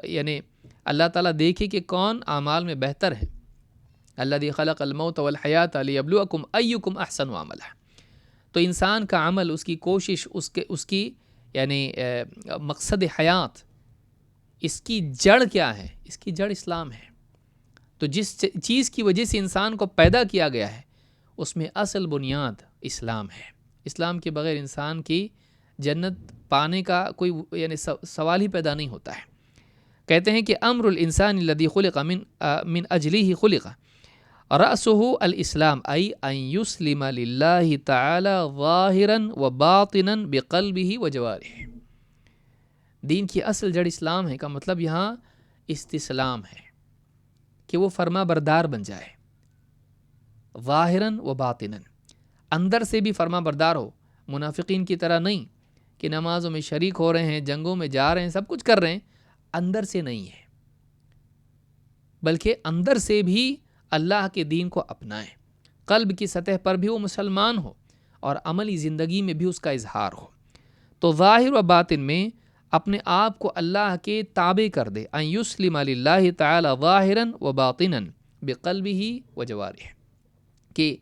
یعنی اللہ تعالیٰ دیکھے کہ کون اعمال میں بہتر ہے. الذی خلق الموت والحیات لیبلوکم ایکم احسن عملا. تو انسان کا عمل، اس کی کوشش، اس کی یعنی مقصد حیات، اس کی جڑ کیا ہے؟ اس کی جڑ اسلام ہے. تو جس چیز کی وجہ سے انسان کو پیدا کیا گیا ہے اس میں اصل بنیاد اسلام ہے. اسلام کے بغیر انسان کی جنت پانے کا کوئی یعنی سوال ہی پیدا نہیں ہوتا ہے. کہتے ہیں کہ امر الانسان الذی خلق من اجلہ خلق رأسہ الاسلام ای ان یسلم للہ تعالی ظاہرا و باطنا بقلبہ و جوارح. دین کی اصل جڑ اسلام ہے کا مطلب یہاں استسلام ہے کہ وہ فرما بردار بن جائے، ظاہراً و باطناً، اندر سے بھی فرما بردار ہو، منافقین کی طرح نہیں کہ نمازوں میں شریک ہو رہے ہیں، جنگوں میں جا رہے ہیں، سب کچھ کر رہے ہیں، اندر سے نہیں ہے، بلکہ اندر سے بھی اللہ کے دین کو اپنائیں، قلب کی سطح پر بھی وہ مسلمان ہو اور عملی زندگی میں بھی اس کا اظہار ہو، تو ظاہر و باطن میں اپنے آپ کو اللہ کے تابع کر دے، ان یسلم للہ تعالی ظاہرا و باطنا بقلبہ و جوارح، کہ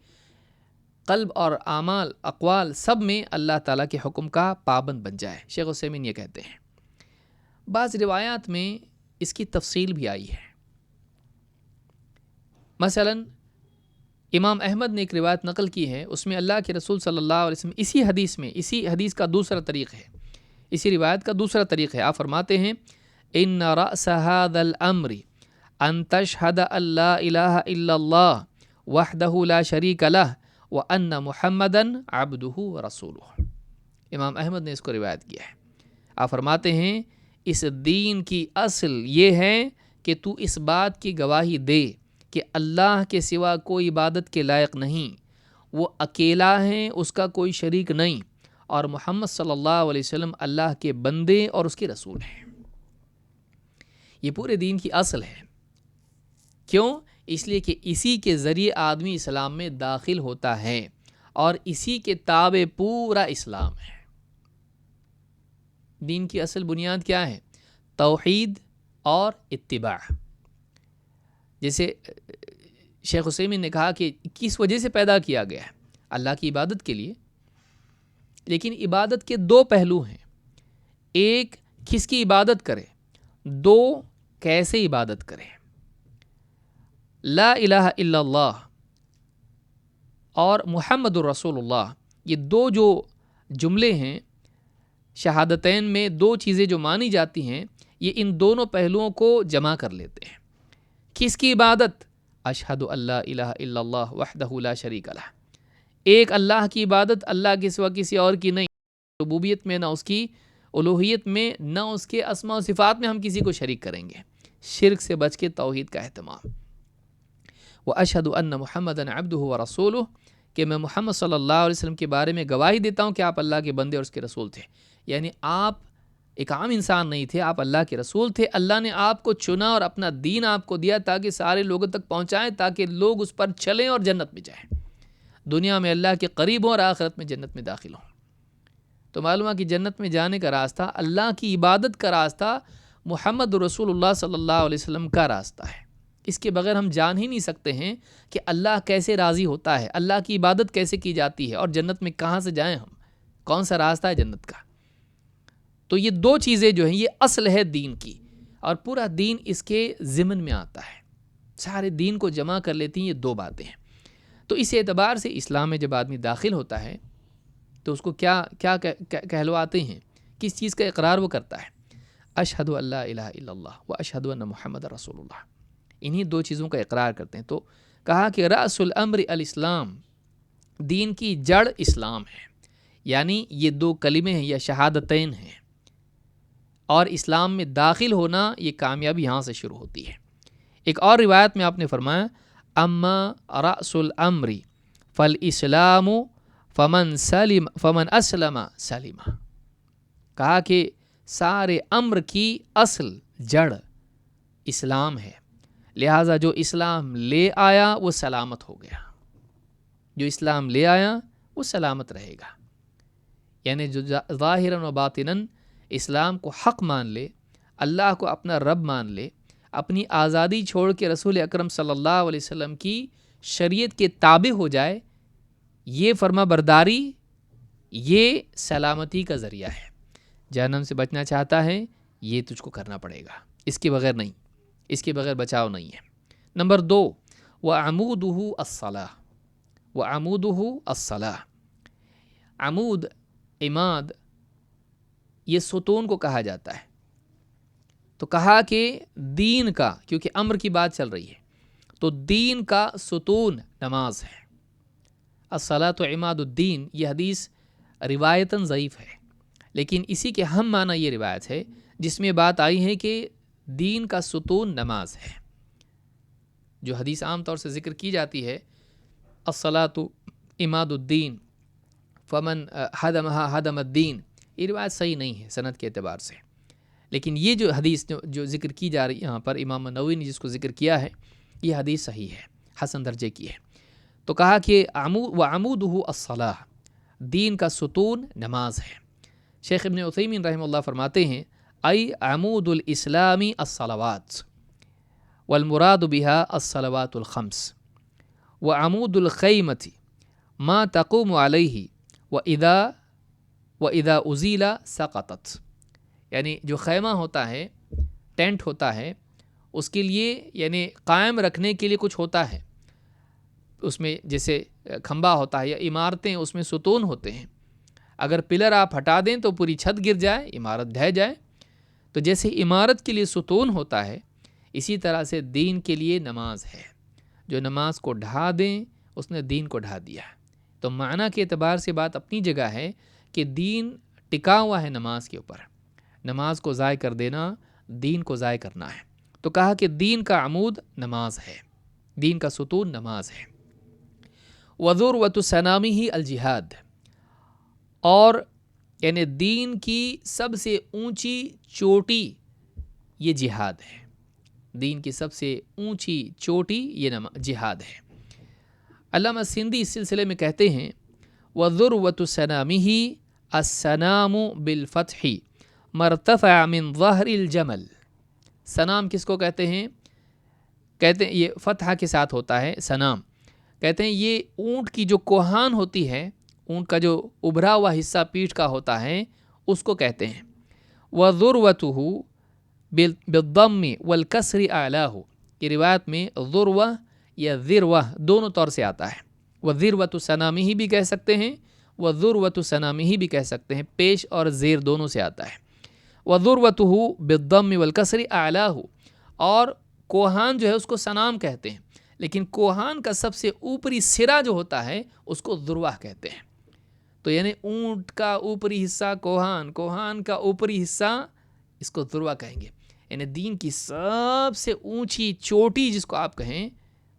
قلب اور اعمال اقوال سب میں اللہ تعالیٰ کے حکم کا پابند بن جائے۔ شیخ عثیمین یہ کہتے ہیں۔ بعض روایات میں اس کی تفصیل بھی آئی ہے۔ مثلا امام احمد نے ایک روایت نقل کی ہے، اس میں اللہ کے رسول صلی اللہ علیہ وسلم اسی حدیث کا دوسرا طریق ہے، اسی روایت کا دوسرا طریق ہے، آپ فرماتے ہیں ان رأس هذا الامر ان تشهد ان لا الہ الا اللہ وحدہ لا شریک لہ وان محمدا عبدہ ورسولہ۔ امام احمد نے اس کو روایت کیا ہے۔ آپ فرماتے ہیں اس دین کی اصل یہ ہے کہ تو اس بات کی گواہی دے کہ اللہ کے سوا کوئی عبادت کے لائق نہیں، وہ اکیلا ہے، اس کا کوئی شریک نہیں، اور محمد صلی اللہ علیہ وسلم اللہ کے بندے اور اس کے رسول ہیں۔ یہ پورے دین کی اصل ہے۔ کیوں؟ اس لیے کہ اسی کے ذریعے آدمی اسلام میں داخل ہوتا ہے اور اسی کے تابع پورا اسلام ہے۔ دین کی اصل بنیاد کیا ہے؟ توحید اور اتباع۔ جیسے شیخ عثیمین نے کہا کہ کس وجہ سے پیدا کیا گیا ہے؟ اللہ کی عبادت کے لیے، لیکن عبادت کے دو پہلو ہیں، ایک کس کی عبادت کرے، دو کیسے عبادت کرے۔ لا الہ الا اللہ اور محمد الرسول اللہ، یہ دو جو جملے ہیں شہادتین میں، دو چیزیں جو مانی جاتی ہیں، یہ ان دونوں پہلوؤں کو جمع کر لیتے ہیں۔ کس کی عبادت؟ اشہد ان لا الہ الا اللہ وحدہ لا شریک لہ، ایک اللہ کی عبادت، اللہ کے سوا کسی اور کی نہیں، ربوبیت میں نہ اس کی الوہیت میں نہ اس کے اسماء و صفات میں ہم کسی کو شریک کریں گے، شرک سے بچ کے توحید کا اہتمام۔ واشہد ان محمدا عبدہ ورسولہ، کہ میں محمد صلی اللہ علیہ وسلم کے بارے میں گواہی دیتا ہوں کہ آپ اللہ کے بندے اور اس کے رسول تھے، یعنی آپ ایک عام انسان نہیں تھے، آپ اللہ کے رسول تھے، اللہ نے آپ کو چنا اور اپنا دین آپ کو دیا تاکہ سارے لوگوں تک پہنچائیں، تاکہ لوگ اس پر چلیں اور جنت میں جائیں، دنیا میں اللہ کے قریب ہوں اور آخرت میں جنت میں داخل ہوں۔ تو معلوم ہے کہ جنت میں جانے کا راستہ، اللہ کی عبادت کا راستہ، محمد رسول اللہ صلی اللہ علیہ وسلم کا راستہ ہے۔ اس کے بغیر ہم جان ہی نہیں سکتے ہیں کہ اللہ کیسے راضی ہوتا ہے، اللہ کی عبادت کیسے کی جاتی ہے، اور جنت میں کہاں سے جائیں ہم، کون سا راستہ ہے جنت کا۔ تو یہ دو چیزیں جو ہیں یہ اصل ہے دین کی، اور پورا دین اس کے ضمن میں آتا ہے، سارے دین کو جمع کر لیتی ہیں یہ دو باتیں ہیں۔ تو اس اعتبار سے اسلام میں جب آدمی داخل ہوتا ہے تو اس کو کیا کہلواتے ہیں، کس چیز کا اقرار وہ کرتا ہے؟ اشہد ان لا الہ الا اللہ و اشہد ان محمد رسول اللہ، انہی دو چیزوں کا اقرار کرتے ہیں۔ تو کہا کہ رأس الامر الاسلام، دین کی جڑ اسلام ہے، یعنی یہ دو کلمے ہیں یا شہادتین ہیں، اور اسلام میں داخل ہونا یہ کامیابی یہاں سے شروع ہوتی ہے۔ ایک اور روایت میں آپ نے فرمایا اما رأس الامر فالاسلام فمن اسلم سلم، کہا کہ سارے امر کی اصل جڑ اسلام ہے، لہٰذا جو اسلام لے آیا وہ سلامت ہو گیا، جو اسلام لے آیا وہ سلامت رہے گا۔ یعنی جو ظاہراً و باطناً اسلام کو حق مان لے، اللہ کو اپنا رب مان لے، اپنی آزادی چھوڑ کے رسول اکرم صلی اللہ علیہ وسلم کی شریعت کے تابع ہو جائے، یہ فرما برداری، یہ سلامتی کا ذریعہ ہے۔ جہنم سے بچنا چاہتا ہے، یہ تجھ کو کرنا پڑے گا، اس کے بغیر نہیں، اس کے بغیر بچاؤ نہیں ہے۔ نمبر 2، وعمودہ الصلاۃ، وعمودہ الصلاۃ، عمود، عماد، یہ ستون کو کہا جاتا ہے۔ تو کہا کہ دین کا، کیونکہ امر کی بات چل رہی ہے، تو دین کا ستون نماز ہے۔ الصلاۃ عماد الدین، یہ حدیث روایتاً ضعیف ہے، لیکن اسی کے ہم معنی یہ روایت ہے جس میں بات آئی ہے کہ دین کا ستون نماز ہے۔ جو حدیث عام طور سے ذکر کی جاتی ہے الصلاۃ عماد الدین فمن ہدمہا ہدم الدین، یہ روایت صحیح نہیں ہے سند کے اعتبار سے، لیکن یہ جو حدیث جو ذکر کی جا رہی ہے یہاں پر، امام نووی نے جس کو ذکر کیا ہے، یہ حدیث صحیح ہے۔ حسن درجے کی ہے. تو کہا کہ وعمودہ الصلاۃ، دین کا ستون نماز ہے. شیخ ابن عثیمین رحمہ اللہ فرماتے ہیں ای عمود الاسلام الصلوات والمراد بها الصلوات الخمس وعمود الخیمة ما تقوم علیہ وَإِذَا أُزِيلَ سَقَطَتْ. یعنی جو خیمہ ہوتا ہے، ٹینٹ ہوتا ہے، اس کے لیے یعنی قائم رکھنے کے لیے کچھ ہوتا ہے، اس میں جیسے کھمبا ہوتا ہے یا عمارتیں اس میں ستون ہوتے ہیں. اگر پلر آپ ہٹا دیں تو پوری چھت گر جائے، عمارت ڈھہ جائے. تو جیسے عمارت کے لیے ستون ہوتا ہے، اسی طرح سے دین کے لیے نماز ہے. جو نماز کو ڈھا دیں اس نے دین کو ڈھا دیا. تو معنی کے اعتبار سے بات اپنی جگہ ہے کہ دین ٹکا ہوا ہے نماز کے اوپر. نماز کو ضائع کر دینا دین کو ضائع کرنا ہے. تو کہا کہ دین کا عمود نماز ہے، دین کا ستون نماز ہے. وذروۃ سنامہ الجہاد، اور یعنی دین کی سب سے اونچی چوٹی یہ جہاد ہے. دین کی سب سے اونچی چوٹی یہ جہاد ہے. علامہ سندھی اس سلسلے میں کہتے ہیں وذروۃ سنامہ السنام بالفتح مرتفع من ظہر الجمل. سنام کس کو کہتے ہیں؟ کہتے ہیں یہ فتح کے ساتھ ہوتا ہے سنام. کہتے ہیں یہ اونٹ کی جو کوہان ہوتی ہے، اونٹ کا جو ابھرا ہوا حصہ پیٹھ کا ہوتا ہے اس کو کہتے ہیں. وذروتہ بالضم والکسر اعلاہ. یہ روایت میں ذروہ یا ذروہ دونوں طور سے آتا ہے. وذروۃ سنامہ بھی کہہ سکتے ہیں، وذروۃ سنامہ بھی کہہ سکتے ہیں، پیش اور زیر دونوں سے آتا ہے. وذروتہ بالضم والکسر اعلاہ، اور کوہان جو ہے اس کو سنام کہتے ہیں، لیکن کوہان کا سب سے اوپری سرا جو ہوتا ہے اس کو ذروہ کہتے ہیں. تو یعنی اونٹ کا اوپری حصہ کوہان، کوہان کا اوپری حصہ اس کو ذروہ کہیں گے. یعنی دین کی سب سے اونچی چوٹی جس کو آپ کہیں،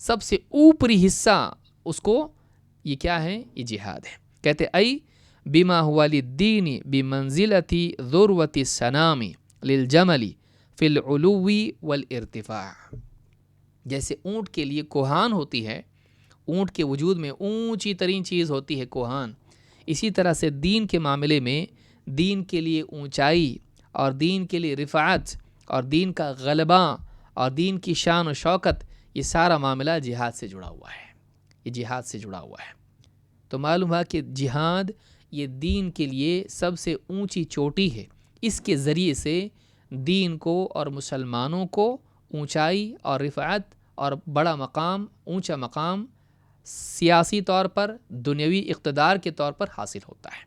سب سے اوپری حصہ اس کو یہ کیا ہے؟ یہ جہاد ہے. کہتے ای بما ہوا للدین بمنزلۃ ذروۃ السنام للجمل فی العلو والارتفاع. جیسے اونٹ کے لیے کوہان ہوتی ہے، اونٹ کے وجود میں اونچی ترین چیز ہوتی ہے کوہان، اسی طرح سے دین کے معاملے میں دین کے لیے اونچائی اور دین کے لیے رفعت اور دین کا غلبہ اور دین کی شان و شوکت، یہ سارا معاملہ جہاد سے جڑا ہوا ہے. یہ جہاد سے جڑا ہوا ہے. تو معلوم ہے کہ جہاد یہ دین کے لیے سب سے اونچی چوٹی ہے. اس کے ذریعے سے دین کو اور مسلمانوں کو اونچائی اور رفعت اور بڑا مقام، اونچا مقام سیاسی طور پر، دنیوی اقتدار کے طور پر حاصل ہوتا ہے،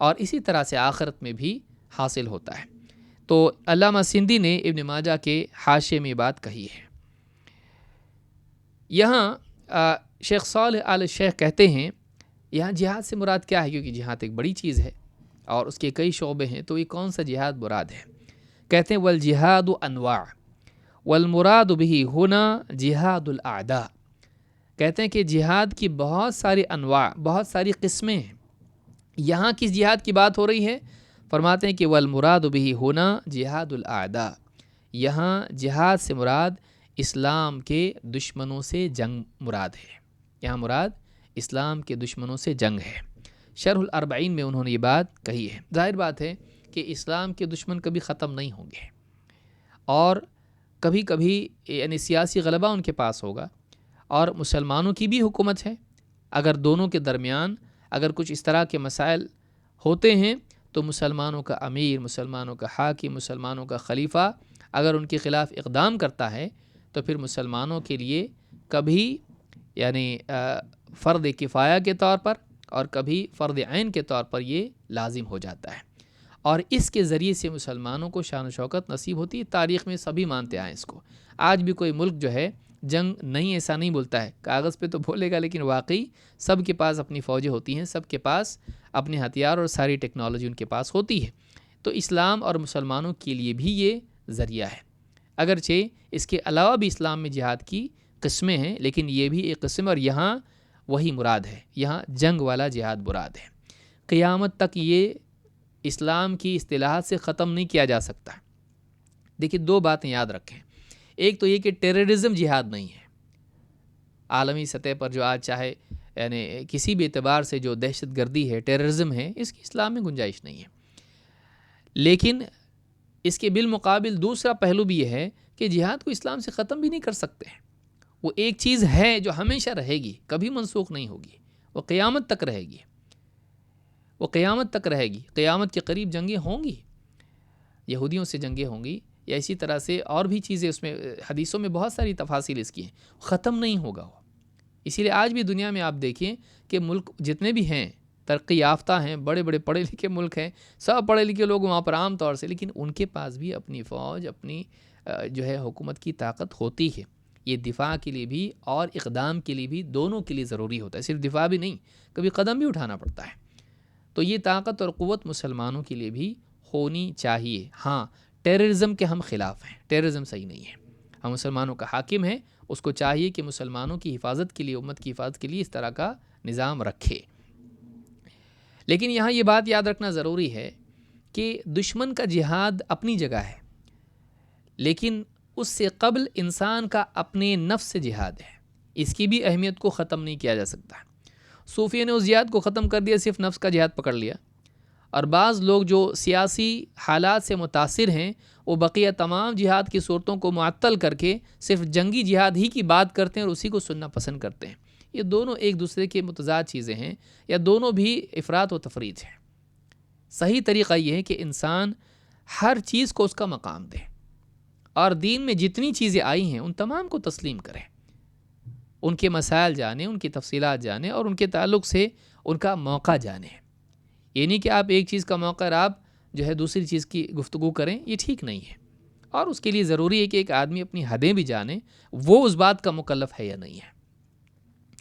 اور اسی طرح سے آخرت میں بھی حاصل ہوتا ہے. تو علامہ سندھی نے ابن ماجہ کے حاشیے میں بات کہی ہے. یہاں شیخ صالح آل شیخ کہتے ہیں یہاں جہاد سے مراد کیا ہے، کیونکہ جہاد ایک بڑی چیز ہے اور اس کے کئی شعبے ہیں، تو یہ کون سا جہاد مراد ہے؟ کہتے ہیں والجہاد انواع والمراد به ہنا جہاد الاعداء. کہتے ہیں کہ جہاد کی بہت ساری انواع، بہت ساری قسمیں ہیں. یہاں کس جہاد کی بات ہو رہی ہے؟ فرماتے ہیں کہ والمراد به ہنا جہاد الاعداء. یہاں جہاد سے مراد اسلام کے دشمنوں سے جنگ مراد ہے. یہاں مراد اسلام کے دشمنوں سے جنگ ہے. شرح الاربعین میں انہوں نے یہ بات کہی ہے. ظاہر بات ہے کہ اسلام کے دشمن کبھی ختم نہیں ہوں گے، اور کبھی کبھی یعنی سیاسی غلبہ ان کے پاس ہوگا، اور مسلمانوں کی بھی حکومت ہے. اگر دونوں کے درمیان اگر کچھ اس طرح کے مسائل ہوتے ہیں تو مسلمانوں کا امیر، مسلمانوں کا حاکم، مسلمانوں کا خلیفہ اگر ان کے خلاف اقدام کرتا ہے تو پھر مسلمانوں کے لیے کبھی یعنی فرض کفایہ کے طور پر اور کبھی فرض عین کے طور پر یہ لازم ہو جاتا ہے، اور اس کے ذریعے سے مسلمانوں کو شان و شوکت نصیب ہوتی ہے. تاریخ میں سبھی مانتے آئے اس کو. آج بھی کوئی ملک جو ہے جنگ نہیں، ایسا نہیں بولتا ہے، کاغذ پہ تو بولے گا لیکن واقعی سب کے پاس اپنی فوجیں ہوتی ہیں، سب کے پاس اپنے ہتھیار اور ساری ٹیکنالوجی ان کے پاس ہوتی ہے. تو اسلام اور مسلمانوں کے لیے بھی یہ ذریعہ ہے. اگرچہ اس کے علاوہ بھی اسلام میں جہاد کی قسمیں ہیں، لیکن یہ بھی ایک قسم، اور یہاں وہی مراد ہے. یہاں جنگ والا جہاد مراد ہے. قیامت تک یہ اسلام کی اصطلاحات سے ختم نہیں کیا جا سکتا. دیکھیے دو باتیں یاد رکھیں. ایک تو یہ کہ ٹیررزم جہاد نہیں ہے. عالمی سطح پر جو آج چاہے یعنی کسی بھی اعتبار سے جو دہشت گردی ہے، ٹیررزم ہے، اس کی اسلام میں گنجائش نہیں ہے۔ لیکن اس کے بالمقابل دوسرا پہلو بھی یہ ہے کہ جہاد کو اسلام سے ختم بھی نہیں کر سکتے ہیں۔ وہ ایک چیز ہے جو ہمیشہ رہے گی، کبھی منسوخ نہیں ہوگی، وہ قیامت تک رہے گی، وہ قیامت تک رہے گی۔ قیامت کے قریب جنگیں ہوں گی، یہودیوں سے جنگیں ہوں گی، یا اسی طرح سے اور بھی چیزیں، اس میں حدیثوں میں بہت ساری تفاصیل اس کی ہیں، ختم نہیں ہوگا وہ۔ اسی لیے آج بھی دنیا میں آپ دیکھیں کہ ملک جتنے بھی ہیں ترقی یافتہ ہیں، بڑے بڑے پڑھے لکھے ملک ہیں، سب پڑھے لکھے لوگ وہاں پر عام طور سے، لیکن ان کے پاس بھی اپنی فوج، اپنی جو ہے حکومت کی طاقت ہوتی ہے۔ یہ دفاع کے لیے بھی اور اقدام کے لیے بھی، دونوں کے لیے ضروری ہوتا ہے، صرف دفاع بھی نہیں، کبھی قدم بھی اٹھانا پڑتا ہے۔ تو یہ طاقت اور قوت مسلمانوں کے لیے بھی ہونی چاہیے۔ ہاں، ٹیررزم کے ہم خلاف ہیں، ٹیررزم صحیح نہیں ہے۔ ہم مسلمانوں کا حاکم ہے، اس کو چاہیے کہ مسلمانوں کی حفاظت کے لیے، امت کی حفاظت کے لیے اس طرح کا نظام رکھے۔ لیکن یہاں یہ بات یاد رکھنا ضروری ہے کہ دشمن کا جہاد اپنی جگہ ہے، لیکن اس سے قبل انسان کا اپنے نفس سے جہاد ہے، اس کی بھی اہمیت کو ختم نہیں کیا جا سکتا۔ صوفیہ نے اس جہاد کو ختم کر دیا، صرف نفس کا جہاد پکڑ لیا، اور بعض لوگ جو سیاسی حالات سے متاثر ہیں وہ بقیہ تمام جہاد کی صورتوں کو معطل کر کے صرف جنگی جہاد ہی کی بات کرتے ہیں اور اسی کو سننا پسند کرتے ہیں۔ یہ دونوں ایک دوسرے کے متضاد چیزیں ہیں، یا دونوں بھی افراط و تفریط ہیں۔ صحیح طریقہ یہ ہے کہ انسان ہر چیز کو اس کا مقام دے، اور دین میں جتنی چیزیں آئی ہیں ان تمام کو تسلیم کریں، ان کے مسائل جانیں، ان کی تفصیلات جانیں، اور ان کے تعلق سے ان کا موقع جانیں۔ یہ نہیں کہ آپ ایک چیز کا موقع آپ جو ہے دوسری چیز کی گفتگو کریں، یہ ٹھیک نہیں ہے۔ اور اس کے لیے ضروری ہے کہ ایک آدمی اپنی حدیں بھی جانے، وہ اس بات کا مکلف ہے یا نہیں ہے۔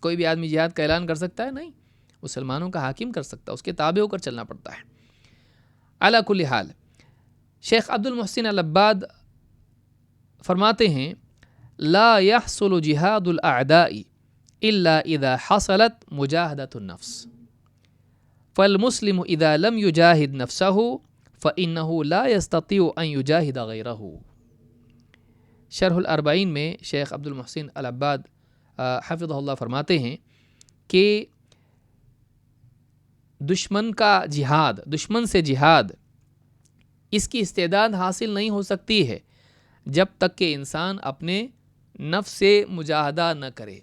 کوئی بھی آدمی جہاد کا اعلان کر سکتا ہے؟ نہیں، مسلمانوں کا حاکم کر سکتا ہے، اس کے تابع ہو کر چلنا پڑتا ہے۔ علی کل حال، شیخ عبد المحسن العباد فرماتے ہیں، لا يحصل جہاد الاعداء الا اذا حصلت مجاہدۃ النفس، فالمسلم اذا لم يجاهد نفسه فانه لا يستطيع ان يجاهد غيره۔ شرح الاربعین میں شیخ عبد المحسن العباد حفظہ اللہ فرماتے ہیں کہ دشمن کا جہاد، دشمن سے جہاد، اس کی استعداد حاصل نہیں ہو سکتی ہے جب تک کہ انسان اپنے نفس سے مجاہدہ نہ کرے۔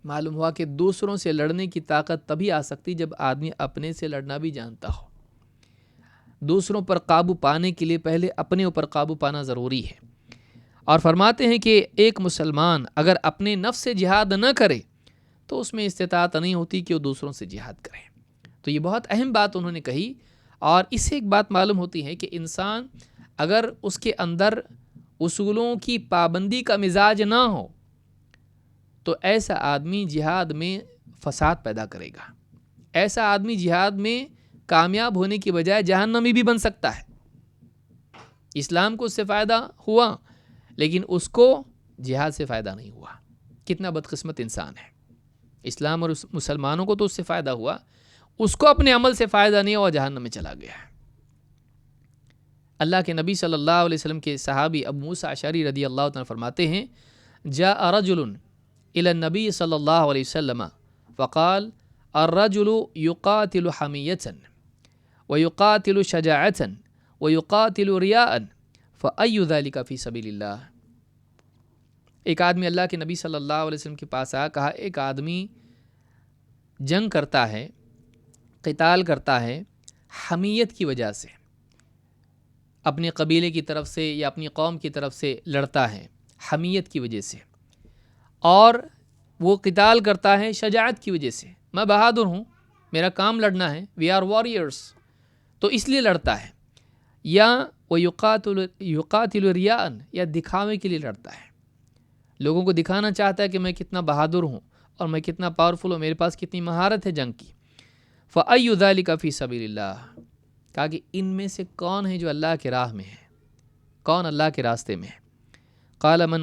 معلوم ہوا کہ دوسروں سے لڑنے کی طاقت تبھی آ سکتی جب آدمی اپنے سے لڑنا بھی جانتا ہو۔ دوسروں پر قابو پانے کے لیے پہلے اپنے اوپر قابو پانا ضروری ہے۔ اور فرماتے ہیں کہ ایک مسلمان اگر اپنے نفس سے جہاد نہ کرے تو اس میں استطاعت نہیں ہوتی کہ وہ دوسروں سے جہاد کرے۔ تو یہ بہت اہم بات انہوں نے کہی، اور اس سے ایک بات معلوم ہوتی ہے کہ انسان اگر اس کے اندر اصولوں کی پابندی کا مزاج نہ ہو تو ایسا آدمی جہاد میں فساد پیدا کرے گا، ایسا آدمی جہاد میں کامیاب ہونے کی بجائے جہنمی بھی بن سکتا ہے۔ اسلام کو اس سے فائدہ ہوا لیکن اس کو جہاد سے فائدہ نہیں ہوا۔ کتنا بدقسمت انسان ہے۔ اسلام اور مسلمانوں کو تو اس سے فائدہ ہوا، اس کو اپنے عمل سے فائدہ نہیں ہوا، جہنم میں چلا گیا ہے۔ اللہ کے نبی صلی اللہ علیہ وسلم کے صحابی ابو موسیٰ اشعری رضی اللہ عنہ فرماتے ہیں، جاء رجل الى النبی صلی اللہ علیہ وسلم فقال الرجل يقاتل حمیة ويقاتل شجاعة ويقاتل رياء فأي ذلك في سبيل اللہ۔ ایک آدمی اللہ کے نبی صلی اللہ علیہ وسلم کے پاس آیا، کہا ایک آدمی جنگ کرتا ہے، قتال کرتا ہے حمیت کی وجہ سے، اپنے قبیلے کی طرف سے یا اپنی قوم کی طرف سے لڑتا ہے حمیت کی وجہ سے، اور وہ قتال کرتا ہے شجاعت کی وجہ سے، میں بہادر ہوں، میرا کام لڑنا ہے، وی آر واریئرس، تو اس لیے لڑتا ہے، یا وہ یقاتل ریاء، یا دکھاوے کے لیے لڑتا ہے، لوگوں کو دکھانا چاہتا ہے کہ میں کتنا بہادر ہوں اور میں کتنا پاورفل ہوں، میرے پاس کتنی مہارت ہے جنگ کی۔ فأی ذلک فی سبیل اللہ، کہا کہ ان میں سے کون ہے جو اللہ کے راہ میں ہے، کون اللہ کے راستے میں ہے؟ قال من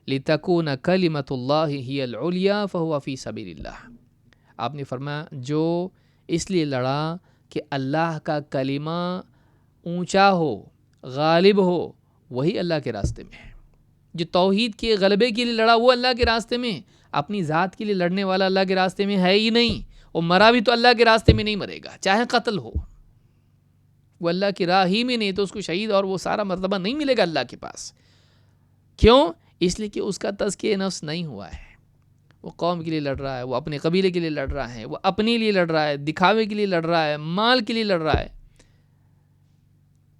لتکون کلمۃ اللہ ہی العلیٰ فہو فی سبیل اللہ۔ آپ نے فرمایا جو اس لیے لڑا کہ اللہ کا کلمہ اونچا ہو، غالب ہو، وہی اللہ کے راستے میں ہے۔ جو توحید کے غلبے کے لیے لڑا وہ اللہ کے راستے میں، اپنی ذات کے لیے لڑنے والا اللہ کے راستے میں ہے ہی نہیں. وہ مرا بھی تو اللہ کے راستے میں نہیں مرے گا، چاہے قتل ہو، وہ اللہ کی راہ ہی میں نہیں تو اس کو شہید اور وہ سارا مرتبہ نہیں ملے گا اللہ کے پاس. کیوں؟ اس لیے کہ اس کا تزکیہ نفس نہیں ہوا ہے. وہ قوم کے لیے لڑ رہا ہے، وہ اپنے قبیلے کے لیے لڑ رہا ہے، وہ اپنے لیے لڑ رہا ہے، دکھاوے کے لیے لڑ رہا ہے، مال کے لیے لڑ رہا ہے.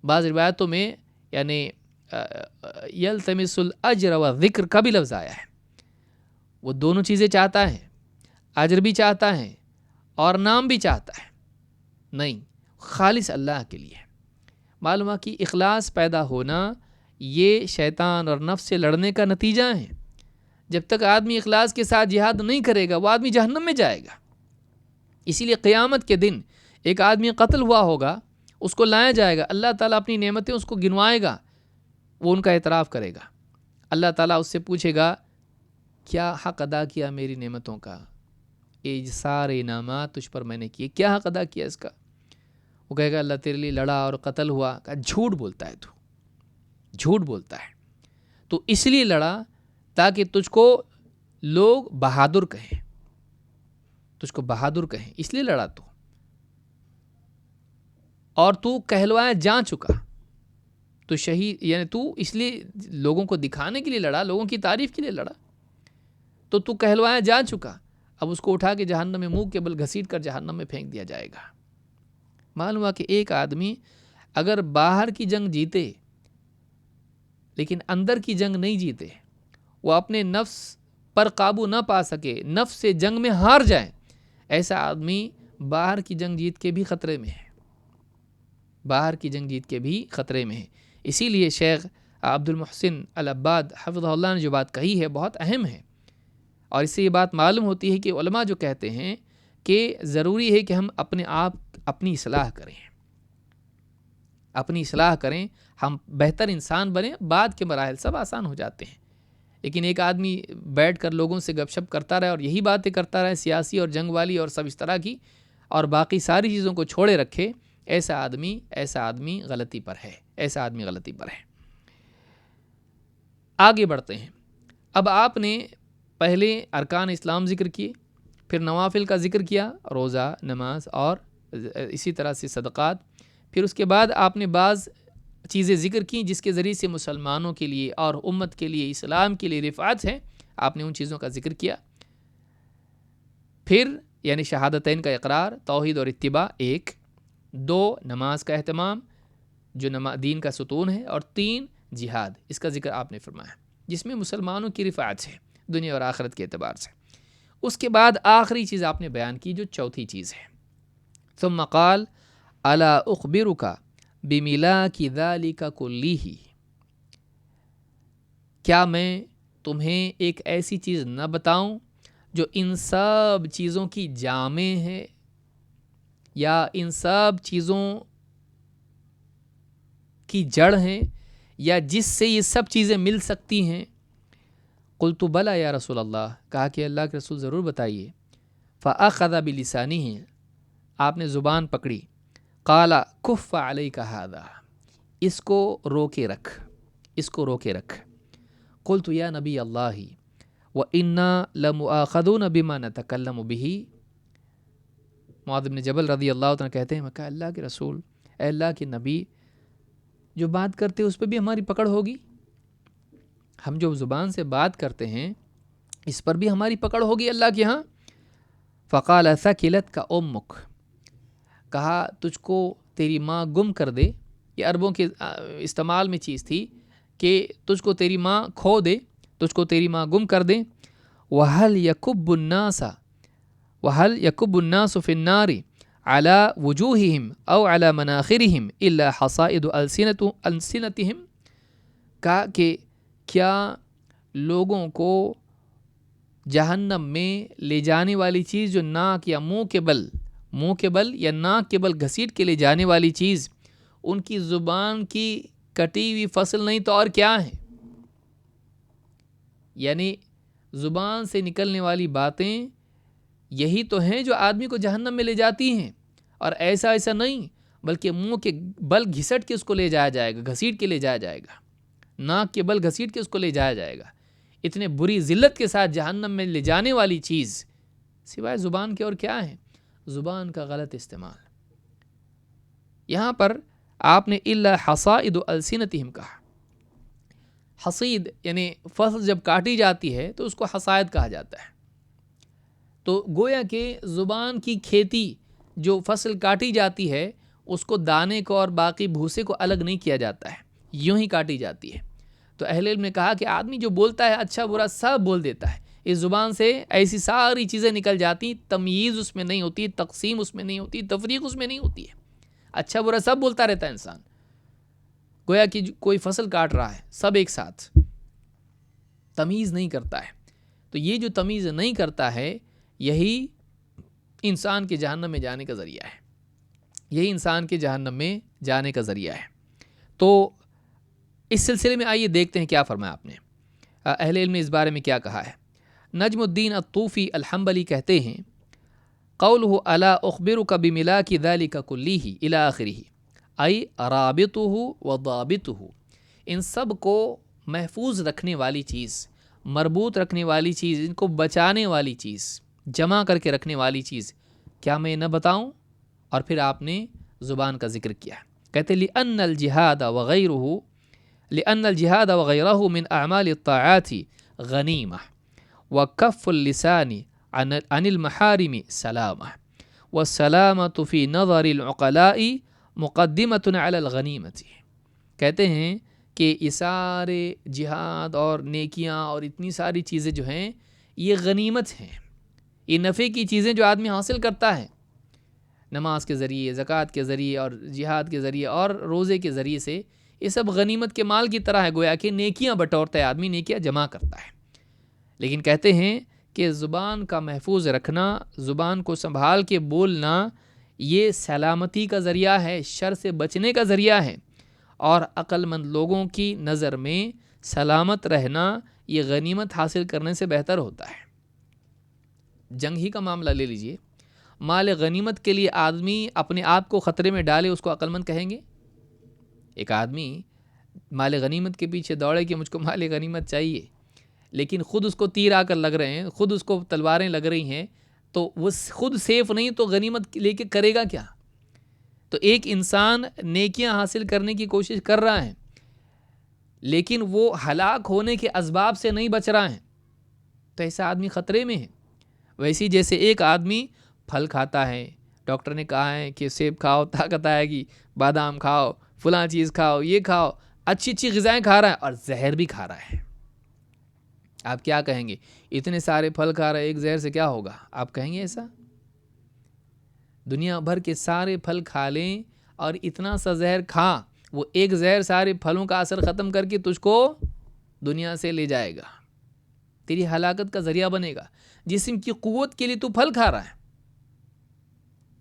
بعض روایتوں میں یعنی یلتمس الاجر و ذکر کا بھی لفظ آیا ہے. وہ دونوں چیزیں چاہتا ہے، اجر بھی چاہتا ہے اور نام بھی چاہتا ہے. نہیں، خالص اللہ کے لیے. معلوم ہے کہ اخلاص پیدا ہونا یہ شیطان اور نفس سے لڑنے کا نتیجہ ہے. جب تک آدمی اخلاص کے ساتھ جہاد نہیں کرے گا وہ آدمی جہنم میں جائے گا. اسی لیے قیامت کے دن ایک آدمی قتل ہوا ہوگا، اس کو لایا جائے گا، اللہ تعالیٰ اپنی نعمتیں اس کو گنوائے گا، وہ ان کا اعتراف کرے گا. اللہ تعالیٰ اس سے پوچھے گا کیا حق ادا کیا میری نعمتوں کا، یہ سارے انعامات تجھ پر میں نے کیے، کیا حق ادا کیا اس کا؟ وہ کہے گا اللہ تیرے لیے لڑا اور قتل ہوا. کہا جھوٹ بولتا ہے، تو جھوٹ بولتا ہے، تو اس لیے لڑا تاکہ تجھ کو لوگ بہادر کہیں، تجھ کو بہادر کہیں، اس لیے لڑا تو. اور تو کہلوایا جا چکا، تو شہید یعنی تو اس لیے لوگوں کو دکھانے کے لیے لڑا، لوگوں کی تعریف کے لیے لڑا، تو کہلوایا جا چکا. اب اس کو اٹھا کے جہنم میں منہ کے بل گھسیٹ کر جہنم میں پھینک دیا جائے گا. معلوم ہوا کہ ایک آدمی اگر باہر کی جنگ جیتے لیکن اندر کی جنگ نہیں جیتے، وہ اپنے نفس پر قابو نہ پا سکے، نفس سے جنگ میں ہار جائے، ایسا آدمی باہر کی جنگ جیت کے بھی خطرے میں ہے، باہر کی جنگ جیت کے بھی خطرے میں ہے. اسی لیے شیخ عبد المحسن العباد حفظہ اللہ نے جو بات کہی ہے بہت اہم ہے، اور اس سے یہ بات معلوم ہوتی ہے کہ علماء جو کہتے ہیں کہ ضروری ہے کہ ہم اپنے آپ اپنی اصلاح کریں، اپنی اصلاح کریں، ہم بہتر انسان بنیں. بعد کے مراحل سب آسان ہو جاتے ہیں، لیکن ایک آدمی بیٹھ کر لوگوں سے گپ شپ کرتا رہے اور یہی باتیں کرتا رہے سیاسی اور جنگ والی اور سب اس طرح کی، اور باقی ساری چیزوں کو چھوڑے رکھے، ایسا آدمی غلطی پر ہے، ایسا آدمی غلطی پر ہے. آگے بڑھتے ہیں. اب آپ نے پہلے ارکان اسلام ذکر کیے، پھر نوافل کا ذکر کیا، روزہ، نماز اور اسی طرح سے صدقات. پھر اس کے بعد آپ نے بعض چیزیں ذکر کی جس کے ذریعے سے مسلمانوں کے لیے اور امت کے لیے، اسلام کے لیے رفعت ہے. آپ نے ان چیزوں کا ذکر کیا. پھر یعنی شہادتین کا اقرار، توحید اور اتباع 1، 2 نماز کا اہتمام جو دین کا ستون ہے، اور 3 جہاد، اس کا ذکر آپ نے فرمایا جس میں مسلمانوں کی رفعت ہے دنیا اور آخرت کے اعتبار سے. اس کے بعد آخری چیز آپ نے بیان کی جو چوتھی چیز ہے. ثم قال الا اخبرک بملاک ذلک کلیہ، کیا میں تمہیں ایک ایسی چیز نہ بتاؤں جو ان سب چیزوں کی جامع ہے، یا ان سب چیزوں کی جڑ ہیں، یا جس سے یہ سب چیزیں مل سکتی ہیں؟ قلت بلا یا رسول اللہ، کہا کہ اللہ کے رسول ضرور بتائیے. فاخذ بلسانہ، آپ نے زبان پکڑی. قال کف علیک ھذا، اس کو روکے رکھ، اس کو روکے رکھ. قلت یا نبی اللہ وَإِنَّا لَمُؤَاخَذُونَ بِمَا نَتَكَلَّمُ بِهِ. معاذ بن جبل رضی اللہ عنہ کہتے ہیں، میں کہا اللہ کے رسول، اے اللہ کے نبی، جو بات کرتے اس پہ بھی ہماری پکڑ ہوگی؟ ہم جو زبان سے بات کرتے ہیں اس پر بھی ہماری پکڑ ہوگی اللہ کے ہاں؟ فقال ثقلتک امک، کہا تجھ کو تیری ماں گم کر دے. یہ عربوں کے استعمال میں چیز تھی کہ تجھ کو تیری ماں کھو دے، تجھ کو تیری ماں گم کر دے. وَهَلْ يَكُبُّ النَّاسُ فِي النَّارِ عَلَى وُجُوهِهِمْ أَوْ عَلَى مَنَاخِرِهِمْ إِلَّا حَصَائِدُ أَلْسِنَتِهِمْ، کہا کہ کیا لوگوں کو جہنم میں لے جانے والی چیز جو ناک یا منہ کے بل یا ناک کے بل گھسیٹ کے لے جانے والی چیز ان کی زبان کی کٹی ہوئی فصل نہیں تو اور کیا ہے؟ یعنی زبان سے نکلنے والی باتیں یہی تو ہیں جو آدمی کو جہنم میں لے جاتی ہیں، اور ایسا نہیں بلکہ منہ کے بل گھسٹ کے اس کو لے جایا جائے گا، گھسیٹ کے لے جایا جائے گا. ناک کے بل گھسیٹ کے اس کو لے جایا جائے گا. اتنے بری ذلت کے ساتھ جہنم میں لے جانے والی چیز سوائے زبان کے اور کیا ہے؟ زبان کا غلط استعمال. یہاں پر آپ نے الا حصائد السنتہم کہا. حصید یعنی فصل جب کاٹی جاتی ہے تو اس کو حصائد کہا جاتا ہے. تو گویا کہ زبان کی کھیتی جو فصل کاٹی جاتی ہے اس کو دانے کو اور باقی بھوسے کو الگ نہیں کیا جاتا ہے، یوں ہی کاٹی جاتی ہے. تو اہل علم نے کہا کہ آدمی جو بولتا ہے اچھا برا سب بول دیتا ہے، اس زبان سے ایسی ساری چیزیں نکل جاتی، تمییز اس میں نہیں ہوتی، تقسیم اس میں نہیں ہوتی، تفریق اس میں نہیں ہوتی ہے. اچھا برا سب بولتا رہتا ہے انسان، گویا کہ کوئی فصل کاٹ رہا ہے سب ایک ساتھ، تمیز نہیں کرتا ہے. تو یہ جو تمیز نہیں کرتا ہے یہی انسان کے جہنم میں جانے کا ذریعہ ہے، یہی انسان کے جہنم میں جانے کا ذریعہ ہے. تو اس سلسلے میں آئیے دیکھتے ہیں کیا فرمایا آپ نے. اہل علم نے اس بارے میں کیا کہا ہے. نجم الدین الطوفی الحنبلی کہتے ہیں قولہ الا اخبرک بملاک ذلک کلیہ الی آخرہ ای رابطہ و ضابطہ. ان سب کو محفوظ رکھنے والی چیز، مربوط رکھنے والی چیز، ان کو بچانے والی چیز، جمع کر کے رکھنے والی چیز کیا میں نہ بتاؤں؟ اور پھر آپ نے زبان کا ذکر کیا. کہتے لأن الجہاد وغیرہ من اعمال الطاعات غنیمہ وکف اللسان عن المحارم سلامہ والسلامۃ فی نظر العقلاء مقدمۃ علی الغنیمۃ. کہتے ہیں کہ یہ سارے جہاد اور نیکیاں اور اتنی ساری چیزیں جو ہیں یہ غنیمت ہیں، یہ نفع کی چیزیں جو آدمی حاصل کرتا ہے نماز کے ذریعے، زکوٰۃ کے ذریعے اور جہاد کے ذریعے اور روزے کے ذریعے سے، یہ سب غنیمت کے مال کی طرح ہے. گویا کہ نیکیاں بٹورتا ہے آدمی، نیکیاں جمع کرتا ہے. لیکن کہتے ہیں کہ زبان کا محفوظ رکھنا، زبان کو سنبھال کے بولنا، یہ سلامتی کا ذریعہ ہے، شر سے بچنے کا ذریعہ ہے. اور عقل مند لوگوں کی نظر میں سلامت رہنا یہ غنیمت حاصل کرنے سے بہتر ہوتا ہے. جنگ ہی کا معاملہ لے لیجئے، مال غنیمت کے لیے آدمی اپنے آپ کو خطرے میں ڈالے، اس کو عقل مند کہیں گے؟ ایک آدمی مال غنیمت کے پیچھے دوڑے کہ مجھ کو مال غنیمت چاہیے، لیکن خود اس کو تیر آ کر لگ رہے ہیں، خود اس کو تلواریں لگ رہی ہیں، تو وہ خود سیف نہیں تو غنیمت لے کے کرے گا کیا؟ تو ایک انسان نیکیاں حاصل کرنے کی کوشش کر رہا ہے لیکن وہ ہلاک ہونے کے اسباب سے نہیں بچ رہا ہے، تو ایسا آدمی خطرے میں ہے. ویسی جیسے ایک آدمی پھل کھاتا ہے، ڈاکٹر نے کہا ہے کہ سیب کھاؤ طاقت آئے گی، بادام کھاؤ، فلاں چیز کھاؤ، یہ کھاؤ، اچھی اچھی غذائیں کھا رہا ہے اور زہر بھی کھا رہا ہے. آپ کیا کہیں گے؟ اتنے سارے پھل کھا رہا ہے، ایک زہر سے کیا ہوگا؟ آپ کہیں گے ایسا؟ دنیا بھر کے سارے پھل کھا لیں اور اتنا سا زہر کھا، وہ ایک زہر سارے پھلوں کا اثر ختم کر کے تجھ کو دنیا سے لے جائے گا، تیری ہلاکت کا ذریعہ بنے گا. جسم کی قوت کے لیے تو پھل کھا رہا ہے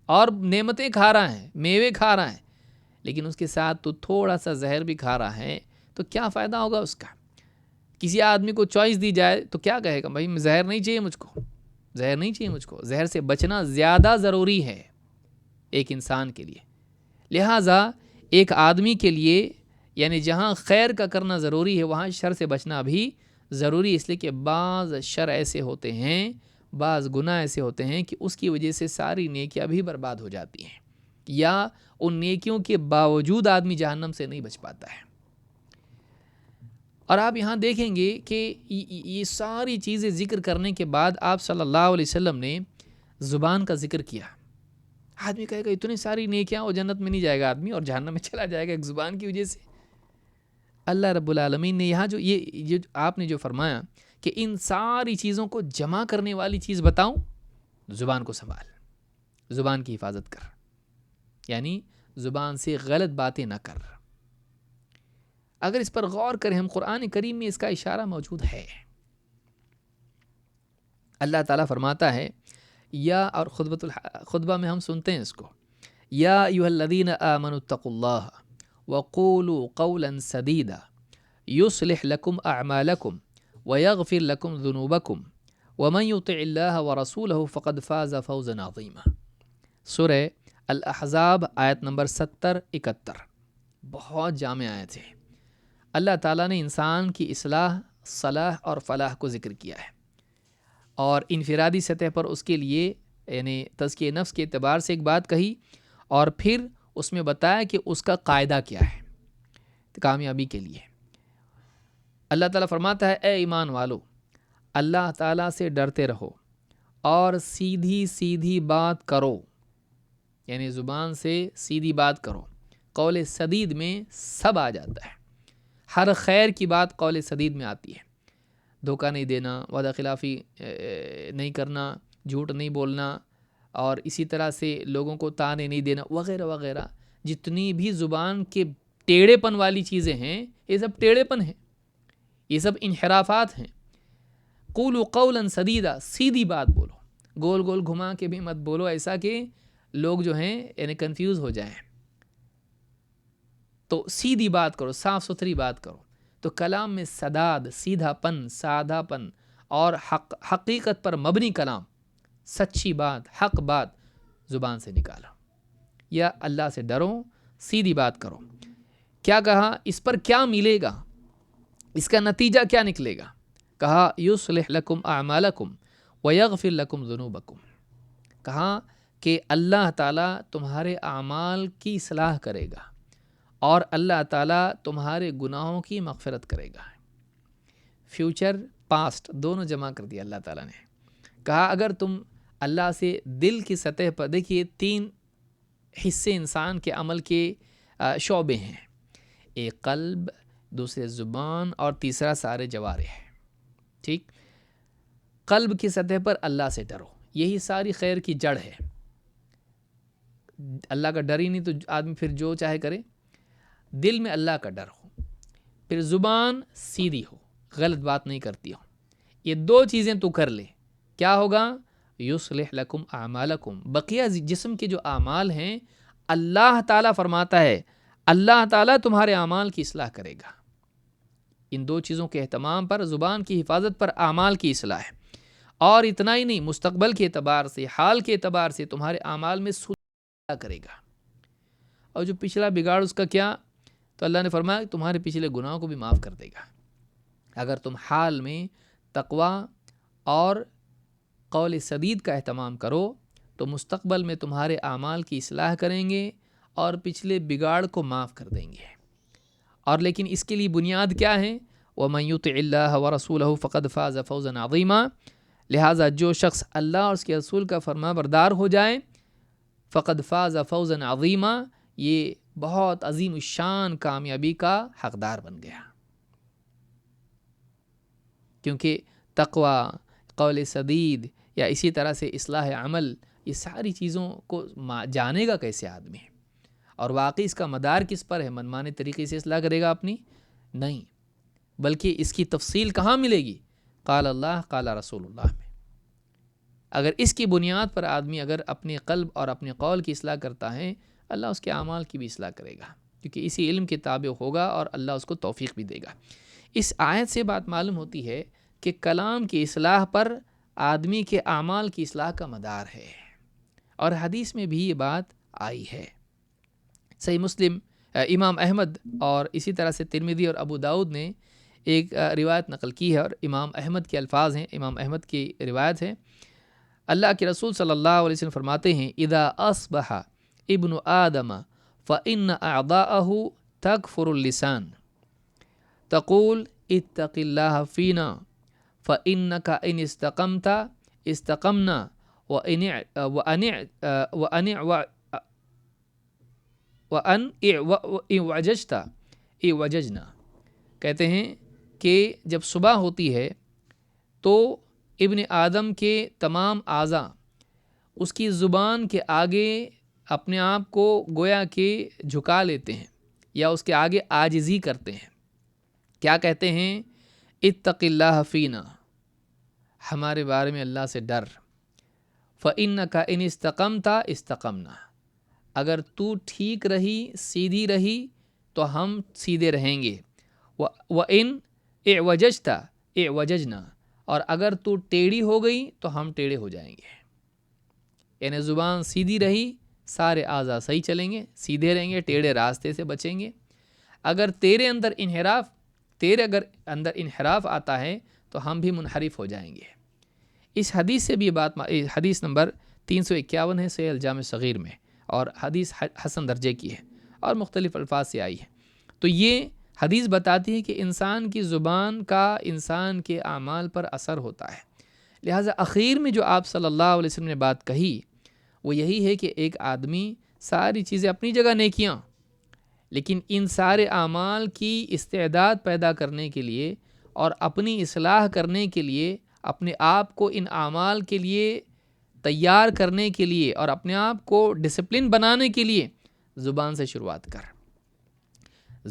اور نعمتیں کھا رہا ہے، میوے کھا رہا ہے، لیکن اس کے ساتھ تو تھوڑا سا زہر بھی کھا رہا ہے، تو کیا فائدہ ہوگا اس کا؟ کسی آدمی کو چوائس دی جائے تو کیا کہے گا؟ بھائی زہر نہیں چاہیے مجھ کو، زہر نہیں چاہیے مجھ کو. زہر سے بچنا زیادہ ضروری ہے ایک انسان کے لیے. لہٰذا ایک آدمی کے لیے یعنی جہاں خیر کا کرنا ضروری ہے وہاں شر سے بچنا بھی ضروری، اس لیے کہ بعض شر ایسے ہوتے ہیں، بعض گناہ ایسے ہوتے ہیں کہ اس کی وجہ سے ساری نیکیاں بھی برباد ہو جاتی ہیں، یا ان نیکیوں کے باوجود آدمی جہنم سے نہیں بچ پاتا ہے. اور آپ یہاں دیکھیں گے کہ یہ ساری چیزیں ذکر کرنے کے بعد آپ صلی اللہ علیہ وسلم نے زبان کا ذکر کیا. آدمی کہے گا اتنی ساری نیکیاں اور جنت میں نہیں جائے گا آدمی اور جہنم میں چلا جائے گا ایک زبان کی وجہ سے. اللہ رب العالمین نے یہاں جو یہ آپ نے جو فرمایا کہ ان ساری چیزوں کو جمع کرنے والی چیز بتاؤں، زبان کو سنبھال، زبان کی حفاظت کر، یعنی زبان سے غلط باتیں نہ کر. اگر اس پر غور کریں ہم، قرآن کریم میں اس کا اشارہ موجود ہے. اللہ تعالیٰ فرماتا ہے یا، اور خطبہ میں ہم سنتے ہیں اس کو، یا ایھا الذین آمنوا اتقوا اللہ وقولوا قولا سدیدا یصلح لکم اعمالکم ویغفر لکم ذنوبکم ومن یطع اللہ ورسولہ فقد فاز فوزا عظیما. سورہ الاحزاب آیت نمبر 70-71، بہت جامع آیت ہے. اللہ تعالیٰ نے انسان کی اصلاح، صلاح اور فلاح کو ذکر کیا ہے، اور انفرادی سطح پر اس کے لیے یعنی تزکیہ نفس کے اعتبار سے ایک بات کہی، اور پھر اس میں بتایا کہ اس کا قاعدہ کیا ہے کامیابی کے لیے۔ اللہ تعالیٰ فرماتا ہے اے ایمان والو، اللہ تعالیٰ سے ڈرتے رہو اور سیدھی سیدھی بات کرو، یعنی زبان سے سیدھی بات کرو۔ قول سدید میں سب آ جاتا ہے، ہر خیر کی بات قول سدید میں آتی ہے۔ دھوکہ نہیں دینا، وعدہ خلافی نہیں کرنا، جھوٹ نہیں بولنا، اور اسی طرح سے لوگوں کو تانے نہیں دینا، وغیرہ وغیرہ۔ جتنی بھی زبان کے ٹیڑھے پن والی چیزیں ہیں، یہ سب ٹیڑھے پن ہیں، یہ سب انحرافات ہیں۔ قولوا قولا سدیدا، سیدھی بات بولو، گول گول گھما کے بھی مت بولو ایسا کہ لوگ جو ہیں یعنی کنفیوز ہو جائیں۔ تو سیدھی بات کرو، صاف ستھری بات کرو۔ تو کلام میں سداد، سیدھا پن، سادہ پن اور حقیقت پر مبنی کلام، سچی بات، حق بات زبان سے نکالو، یا اللہ سے ڈرو، سیدھی بات کرو۔ کیا کہا؟ اس پر کیا ملے گا، اس کا نتیجہ کیا نکلے گا؟ کہا یصلح لکم اعمالکم ویغفر لکم ذنوبکم۔ کہا کہ اللہ تعالیٰ تمہارے اعمال کی اصلاح کرے گا اور اللہ تعالیٰ تمہارے گناہوں کی مغفرت کرے گا۔ فیوچر پاسٹ دونوں جمع کر دیا اللہ تعالیٰ نے۔ کہا اگر تم اللہ سے دل کی سطح پر، دیکھیے 3 حصے انسان کے عمل کے شعبے ہیں، ایک قلب، دوسرے زبان اور تیسرا سارے جوارح۔ ٹھیک، قلب کی سطح پر اللہ سے ڈرو، یہی ساری خیر کی جڑ ہے۔ اللہ کا ڈر ہی نہیں تو آدمی پھر جو چاہے کرے۔ دل میں اللہ کا ڈر ہو، پھر زبان سیدھی ہو، غلط بات نہیں کرتی ہو، یہ 2 چیزیں تو کر لے، کیا ہوگا؟ یصلح لکم اعمالکم، بقیہ جسم کے جو اعمال ہیں اللہ تعالیٰ فرماتا ہے اللہ تعالیٰ تمہارے اعمال کی اصلاح کرے گا۔ ان 2 چیزوں کے اہتمام پر، زبان کی حفاظت پر اعمال کی اصلاح ہے، اور اتنا ہی نہیں، مستقبل کے اعتبار سے، حال کے اعتبار سے تمہارے اعمال میں سدھار کرے گا۔ اور جو پچھلا بگاڑ اس کا کیا؟ تو اللہ نے فرمایا کہ تمہارے پچھلے گناہوں کو بھی معاف کر دے گا۔ اگر تم حال میں تقوی اور قول سدید کا اہتمام کرو تو مستقبل میں تمہارے اعمال کی اصلاح کریں گے اور پچھلے بگاڑ کو معاف کر دیں گے۔ اور لیکن اس کے لیے بنیاد کیا ہے؟ وَمَن يُطِعِ اللَّهَ وَرَسُولَهُ فَقَدْ فَازَ فَوْزًا عَظِيمًا، لہٰذا جو شخص اللہ اور اس کے رسول کا فرما بردار ہو جائے، فَقَدْ فَازَ فَوْزًا عَظِيمًا، یہ بہت عظیم الشان کامیابی کا حقدار بن گیا۔ کیونکہ تقوی، قول سدید یا اسی طرح سے اصلاح عمل، یہ ساری چیزوں کو جانے گا کیسے آدمی، اور واقعی اس کا مدار کس پر ہے؟ منمانے طریقے سے اصلاح کرے گا اپنی؟ نہیں، بلکہ اس کی تفصیل کہاں ملے گی؟ قال اللہ قال رسول اللہ میں۔ اگر اس کی بنیاد پر آدمی اگر اپنے قلب اور اپنے قول کی اصلاح کرتا ہے، اللہ اس کے اعمال کی بھی اصلاح کرے گا، کیونکہ اسی علم کے تابع ہوگا اور اللہ اس کو توفیق بھی دے گا۔ اس آیت سے بات معلوم ہوتی ہے کہ کلام کی اصلاح پر آدمی کے اعمال کی اصلاح کا مدار ہے، اور حدیث میں بھی یہ بات آئی ہے۔ صحیح مسلم، امام احمد اور اسی طرح سے ترمذی اور ابو داؤد نے ایک روایت نقل کی ہے، اور امام احمد کے الفاظ ہیں، امام احمد کی روایت ہے۔ اللہ کے رسول صلی اللہ علیہ وسلم فرماتے ہیں اذا اصبح ابن آدم فإن أعضاءه تكفر اللسان تقول اتق الله فينا فإنك إن استقمت استقمنا وأن اعوججت اعوججنا۔ کہتے ہیں کہ جب صبح ہوتی ہے تو ابن آدم کے تمام اعضاء اس کی زبان کے آگے اپنے آپ کو گویا کہ جھکا لیتے ہیں، یا اس کے آگے عاجزی کرتے ہیں۔ کیا کہتے ہیں؟ اتق اللہ فینا، ہمارے بارے میں اللہ سے ڈر۔ فإنک ان استقمت استقمنا، اگر تو ٹھیک رہی، سیدھی رہی تو ہم سیدھے رہیں گے۔ وإن اعوججت اعوججنا، اور اگر تو ٹیڑھی ہو گئی تو ہم ٹیڑھے ہو جائیں گے۔ یعنی زبان سیدھی رہی، سارے اعضاء صحیح چلیں گے، سیدھے رہیں گے، ٹیڑھے راستے سے بچیں گے۔ اگر تیرے اندر انحراف تیرے اگر اندر انحراف آتا ہے تو ہم بھی منحرف ہو جائیں گے۔ اس حدیث سے بھی بات، حدیث نمبر 351 ہے صحیح الجامع صغیر میں، اور حدیث حسن درجے کی ہے اور مختلف الفاظ سے آئی ہے۔ تو یہ حدیث بتاتی ہے کہ انسان کی زبان کا انسان کے اعمال پر اثر ہوتا ہے۔ لہٰذا اخیر میں جو آپ صلی اللہ علیہ وسلم نے بات کہی وہ یہی ہے کہ ایک آدمی ساری چیزیں اپنی جگہ نیکیاں، لیکن ان سارے اعمال کی استعداد پیدا کرنے کے لیے اور اپنی اصلاح کرنے کے لیے، اپنے آپ کو ان اعمال کے لیے تیار کرنے کے لیے اور اپنے آپ کو ڈسپلن بنانے کے لیے زبان سے شروعات کر۔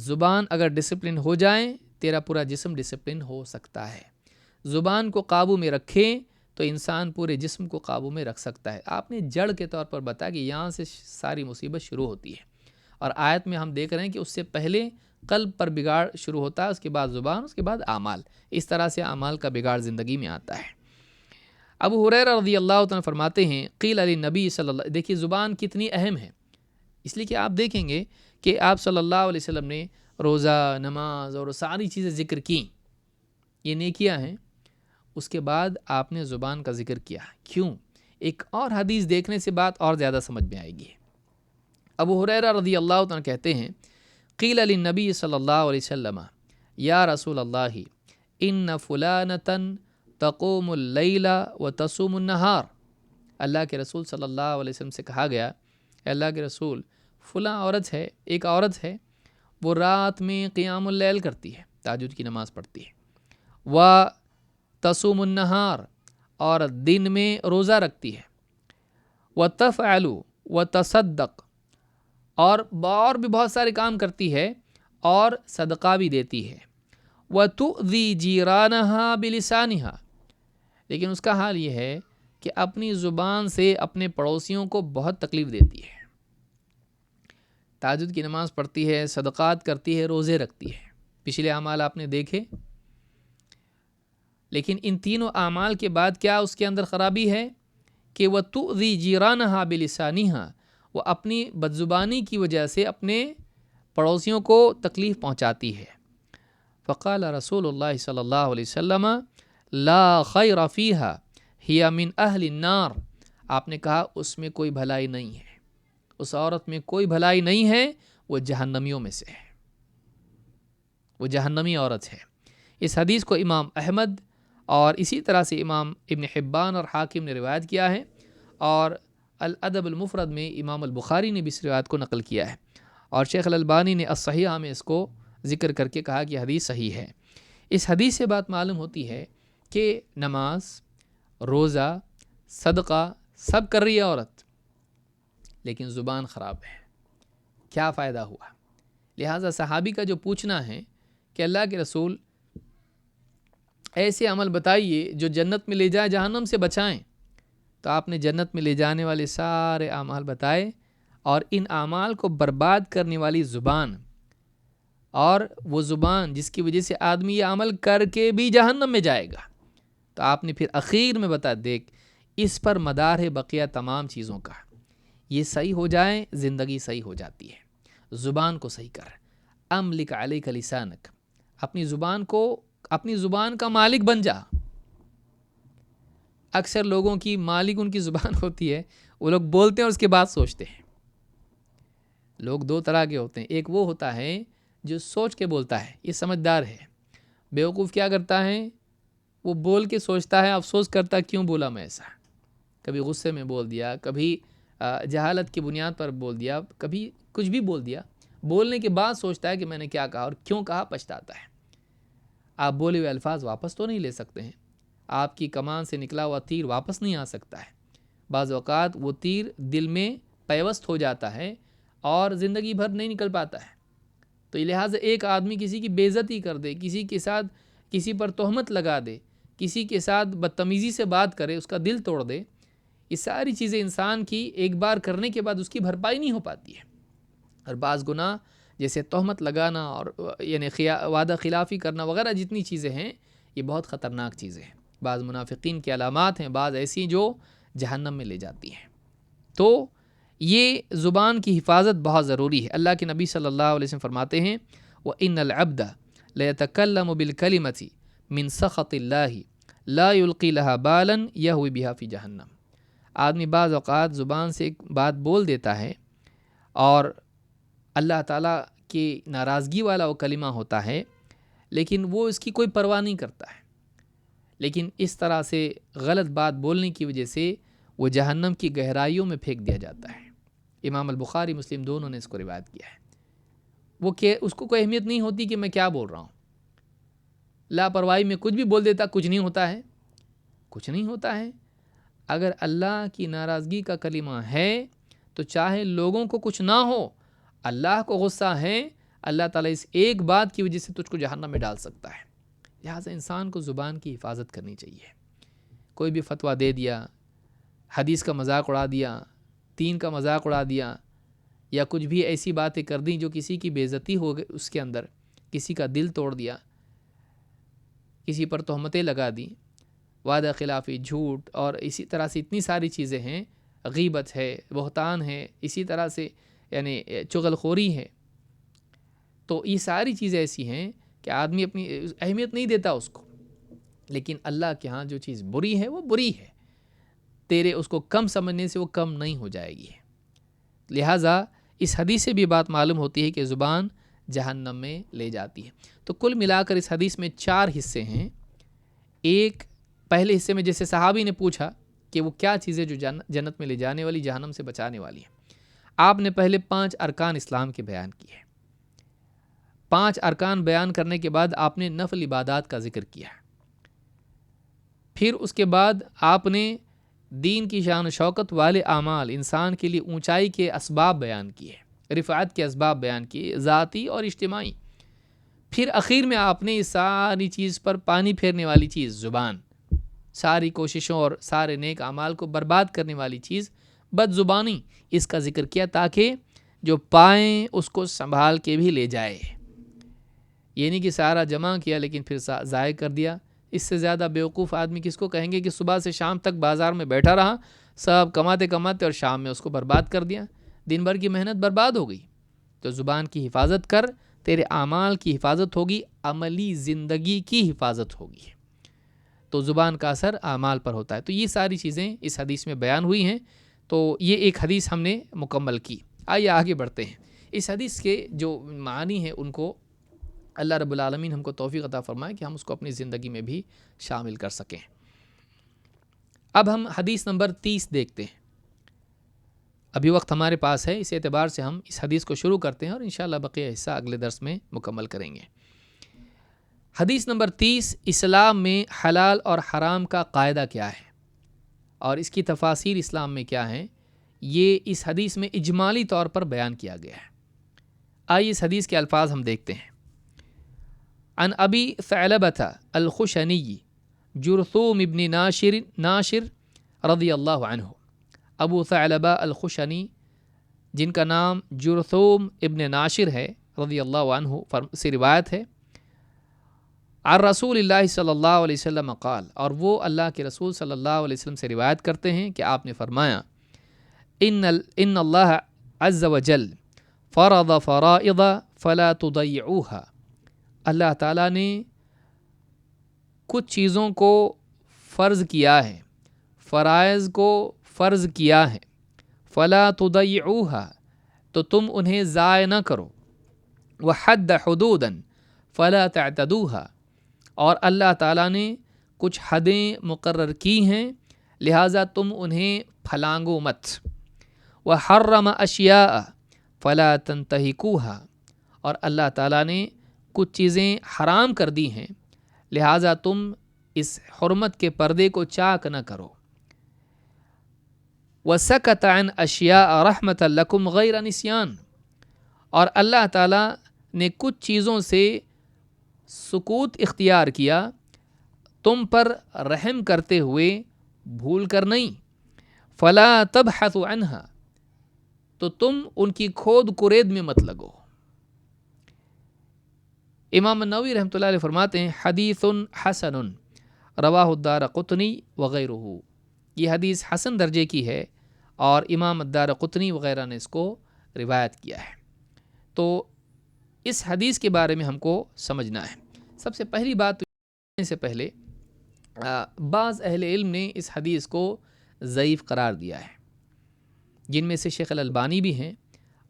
زبان اگر ڈسپلن ہو جائے تیرا پورا جسم ڈسپلن ہو سکتا ہے۔ زبان کو قابو میں رکھیں تو انسان پورے جسم کو قابو میں رکھ سکتا ہے۔ آپ نے جڑ کے طور پر بتایا کہ یہاں سے ساری مصیبت شروع ہوتی ہے، اور آیت میں ہم دیکھ رہے ہیں کہ اس سے پہلے قلب پر بگاڑ شروع ہوتا ہے، اس کے بعد زبان، اس کے بعد اعمال۔ اس طرح سے اعمال کا بگاڑ زندگی میں آتا ہے۔ ابو ہریرہ رضی اللہ تعالیٰ فرماتے ہیں قیل علی نبی صلی اللہ، دیکھیے زبان کتنی اہم ہے، اس لیے کہ آپ دیکھیں گے کہ آپ صلی اللہ علیہ وسلم نے روزہ، نماز اور ساری چیزیں ذکر کیں، یہ نیکیاں ہیں، اس کے بعد آپ نے زبان کا ذکر کیا۔ کیوں؟ ایک اور حدیث دیکھنے سے بات اور زیادہ سمجھ میں آئے گی۔ ابو ہریرہ رضی اللہ عنہ کہتے ہیں قیل للنبی صلی اللہ علیہ وسلم یا رسول اللہ ان فلانۃ تقوم اللیل وتصوم النہار، اللہ کے رسول صلی اللہ علیہ وسلم سے کہا گیا، اے اللہ کے رسول، فلاں عورت ہے، ایک عورت ہے، وہ رات میں قیام اللیل کرتی ہے، تہجد کی نماز پڑھتی ہے، و تصوم النہار، اور دن میں روزہ رکھتی ہے، وتفعل وتصدق، اور بھی بہت سارے کام کرتی ہے اور صدقہ بھی دیتی ہے، وتؤذی جیرانہا بلسانہا، لیکن اس کا حال یہ ہے کہ اپنی زبان سے اپنے پڑوسیوں کو بہت تکلیف دیتی ہے۔ تہجد کی نماز پڑھتی ہے، صدقات کرتی ہے، روزے رکھتی ہے، پچھلے اعمال آپ نے دیکھے، لیکن ان تینوں اعمال کے بعد کیا اس کے اندر خرابی ہے کہ وہ تؤذی جیرانہا بلسانہا، وہ اپنی بدزبانی کی وجہ سے اپنے پڑوسیوں کو تکلیف پہنچاتی ہے۔ فقال رسول اللہ صلی اللہ علیہ وسلم لا خیر فیہا ہی من اہل النار، آپ نے کہا اس میں کوئی بھلائی نہیں ہے، اس عورت میں کوئی بھلائی نہیں ہے، وہ جہنمیوں میں سے ہے، وہ جہنمی عورت ہے۔ اس حدیث کو امام احمد اور اسی طرح سے امام ابن حبان اور حاکم نے روایت کیا ہے، اور الادب المفرد میں امام البخاری نے بھی اس روایت کو نقل کیا ہے، اور شیخ الالبانی نے الصحیحہ میں اس کو ذکر کر کے کہا کہ حدیث صحیح ہے۔ اس حدیث سے بات معلوم ہوتی ہے کہ نماز، روزہ، صدقہ سب کر رہی ہے عورت، لیکن زبان خراب ہے، کیا فائدہ ہوا؟ لہٰذا صحابی کا جو پوچھنا ہے کہ اللہ کے رسول ایسے عمل بتائیے جو جنت میں لے جائے، جہنم سے بچائیں، تو آپ نے جنت میں لے جانے والے سارے اعمال بتائے، اور ان اعمال کو برباد کرنے والی زبان، اور وہ زبان جس کی وجہ سے آدمی یہ عمل کر کے بھی جہنم میں جائے گا، تو آپ نے پھر اخیر میں بتا، دیکھ اس پر مدار ہے بقیہ تمام چیزوں کا، یہ صحیح ہو جائے زندگی صحیح ہو جاتی ہے۔ زبان کو صحیح کر، املک علیک لسانک، اپنی زبان کو، اپنی زبان کا مالک بن جا۔ اکثر لوگوں کی مالک ان کی زبان ہوتی ہے، وہ لوگ بولتے ہیں اور اس کے بعد سوچتے ہیں۔ لوگ دو طرح کے ہوتے ہیں، ایک وہ ہوتا ہے جو سوچ کے بولتا ہے، یہ سمجھدار ہے۔ بیوقوف کیا کرتا ہے؟ وہ بول کے سوچتا ہے، افسوس کرتا ہے کیوں بولا میں ایسا، کبھی غصے میں بول دیا، کبھی جہالت کی بنیاد پر بول دیا، کبھی کچھ بھی بول دیا، بولنے کے بعد سوچتا ہے کہ میں نے کیا کہا اور کیوں کہا، پچھتاتا ہے۔ آپ بولے ہوئے الفاظ واپس تو نہیں لے سکتے ہیں، آپ کی کمان سے نکلا ہوا تیر واپس نہیں آ سکتا ہے، بعض اوقات وہ تیر دل میں پیوست ہو جاتا ہے اور زندگی بھر نہیں نکل پاتا ہے۔ تو لہٰذا ایک آدمی کسی کی بے عزتی کر دے، کسی کے ساتھ کسی پر تہمت لگا دے، کسی کے ساتھ بدتمیزی سے بات کرے، اس کا دل توڑ دے، یہ ساری چیزیں انسان کی ایک بار کرنے کے بعد اس کی بھرپائی نہیں ہو پاتی ہے۔ اور بعض گناہ جیسے تہمت لگانا اور یعنی وعدہ خلافی کرنا وغیرہ جتنی چیزیں ہیں، یہ بہت خطرناک چیزیں ہیں، بعض منافقین کی علامات ہیں، بعض ایسی جو جہنم میں لے جاتی ہیں۔ تو یہ زبان کی حفاظت بہت ضروری ہے۔ اللہ کے نبی صلی اللہ علیہ وسلم فرماتے ہیں وَإِنَّ الْعَبْدَ لَيَتَكَلَّمُ بِالْكَلِمَةِ مِنْ سَخَطِ اللَّهِ لَا يُلْقِي لَهَا بَالًا يَهْوِي بِهَا فِي جَهَنَّمَ۔ آدمی بعض اوقات زبان سے ایک بات بول دیتا ہے اور اللہ تعالیٰ کی ناراضگی والا وہ کلمہ ہوتا ہے، لیکن وہ اس کی کوئی پرواہ نہیں کرتا ہے، لیکن اس طرح سے غلط بات بولنے کی وجہ سے وہ جہنم کی گہرائیوں میں پھینک دیا جاتا ہے۔ امام البخاری مسلم دونوں نے اس کو روایت کیا ہے۔ وہ کہ اس کو کوئی اہمیت نہیں ہوتی کہ میں کیا بول رہا ہوں، لاپرواہی میں کچھ بھی بول دیتا، کچھ نہیں ہوتا ہے، کچھ نہیں ہوتا ہے۔ اگر اللہ کی ناراضگی کا کلمہ ہے تو چاہے لوگوں کو کچھ نہ ہو، اللہ کو غصہ ہے، اللہ تعالیٰ اس ایک بات کی وجہ سے تجھ کو جہنم میں ڈال سکتا ہے۔ لہٰذا انسان کو زبان کی حفاظت کرنی چاہیے۔ کوئی بھی فتویٰ دے دیا، حدیث کا مذاق اڑا دیا، دین کا مذاق اڑا دیا، یا کچھ بھی ایسی باتیں کر دیں جو کسی کی بے عزتی ہو گئی، اس کے اندر کسی کا دل توڑ دیا، کسی پر تہمتیں لگا دی، وعدہ خلافی، جھوٹ، اور اسی طرح سے اتنی ساری چیزیں ہیں، غیبت ہے، بہتان ہے، اسی طرح سے یعنی چغل خوری ہے۔ تو یہ ساری چیزیں ایسی ہیں کہ آدمی اپنی اہمیت نہیں دیتا اس کو، لیکن اللہ کے ہاں جو چیز بری ہے وہ بری ہے، تیرے اس کو کم سمجھنے سے وہ کم نہیں ہو جائے گی۔ لہٰذا اس حدیث سے بھی بات معلوم ہوتی ہے کہ زبان جہنم میں لے جاتی ہے۔ تو کل ملا کر اس حدیث میں 4 حصے ہیں۔ ایک پہلے حصے میں جیسے صحابی نے پوچھا کہ وہ کیا چیزیں جو جنت میں لے جانے والی، جہنم سے بچانے والی ہیں، آپ نے پہلے 5 ارکان اسلام کے بیان کیے۔ 5 ارکان بیان کرنے کے بعد آپ نے نفل عبادات کا ذکر کیا، پھر اس کے بعد آپ نے دین کی شان و شوکت والے اعمال، انسان کے لیے اونچائی کے اسباب بیان کیے، رفعت کے اسباب بیان کیے، ذاتی اور اجتماعی۔ پھر اخیر میں آپ نے اس ساری چیز پر پانی پھیرنے والی چیز زبان، ساری کوششوں اور سارے نیک اعمال کو برباد کرنے والی چیز بد زبانی، اس کا ذکر کیا، تاکہ جو پائیں اس کو سنبھال کے بھی لے جائے۔ یہ نہیں کہ سارا جمع کیا لیکن پھر ضائع کر دیا۔ اس سے زیادہ بیوقوف آدمی کس کو کہیں گے کہ صبح سے شام تک بازار میں بیٹھا رہا، سب کماتے کماتے اور شام میں اس کو برباد کر دیا، دن بھر کی محنت برباد ہو گئی۔ تو زبان کی حفاظت کر، تیرے اعمال کی حفاظت ہوگی، عملی زندگی کی حفاظت ہوگی۔ تو زبان کا اثر اعمال پر ہوتا ہے۔ تو یہ ساری چیزیں اس حدیث میں بیان ہوئی ہیں۔ تو یہ ایک حدیث ہم نے مکمل کی۔ آئیے آگے بڑھتے ہیں۔ اس حدیث کے جو معنی ہیں ان کو اللہ رب العالمین ہم کو توفیق عطا فرمائے کہ ہم اس کو اپنی زندگی میں بھی شامل کر سکیں۔ اب ہم حدیث نمبر 30 دیکھتے ہیں۔ ابھی وقت ہمارے پاس ہے، اس اعتبار سے ہم اس حدیث کو شروع کرتے ہیں اور انشاءاللہ بقیہ حصہ اگلے درس میں مکمل کریں گے۔ حدیث نمبر 30، اسلام میں حلال اور حرام کا قاعدہ کیا ہے اور اس کی تفاصیر اسلام میں کیا ہیں، یہ اس حدیث میں اجمالی طور پر بیان کیا گیا ہے۔ آئیے اس حدیث کے الفاظ ہم دیکھتے ہیں۔ عن ابی ثعلبة الخشنی جرثوم ابن ناشر رضی اللہ عنہ۔ ابو ثعلبہ الخشنی، جن کا نام جرثوم ابن ناشر ہے رضی اللہ عنہ سے روایت ہے، عن رسول اللہ صلی اللہ علیہ وسلم قال، اور وہ اللہ کے رسول صلی اللہ علیہ وسلم سے روایت کرتے ہیں کہ آپ نے فرمایا، ان اللہ عز وجل فرض فرائض فلا تضيعوها۔ اللہ تعالیٰ نے کچھ چیزوں کو فرض کیا ہے، فرائض کو فرض کیا ہے، فلا تضيعوها، تو تم انہیں ضائع نہ کرو، وحد حدودا فلا تعتدوها، اور اللہ تعالیٰ نے کچھ حدیں مقرر کی ہیں لہٰذا تم انہیں پھلانگو مت، وحرم اشیاء فلا تنتہکوها، اور اللہ تعالیٰ نے کچھ چیزیں حرام کر دی ہیں لہٰذا تم اس حرمت کے پردے کو چاک نہ کرو، وسکت عن اشیاء رحمۃ لکم غیر نسیان، اور اللہ تعالیٰ نے کچھ چیزوں سے سکوت اختیار کیا تم پر رحم کرتے ہوئے بھول کر نہیں، فلا تبحثوا عنها، تو تم ان کی کھود کرید میں مت لگو۔ امام النووی رحمۃ اللہ علیہ فرماتے ہیں، حدیث حسن رواہ الدارقطنی وغیرہ، یہ حدیث حسن درجے کی ہے اور امام الدارقطنی وغیرہ نے اس کو روایت کیا ہے۔ تو اس حدیث کے بارے میں ہم کو سمجھنا ہے۔ سب سے پہلی بات تو سے پہلے بعض اہل علم نے اس حدیث کو ضعیف قرار دیا ہے، جن میں سے شیخ الالبانی بھی ہیں،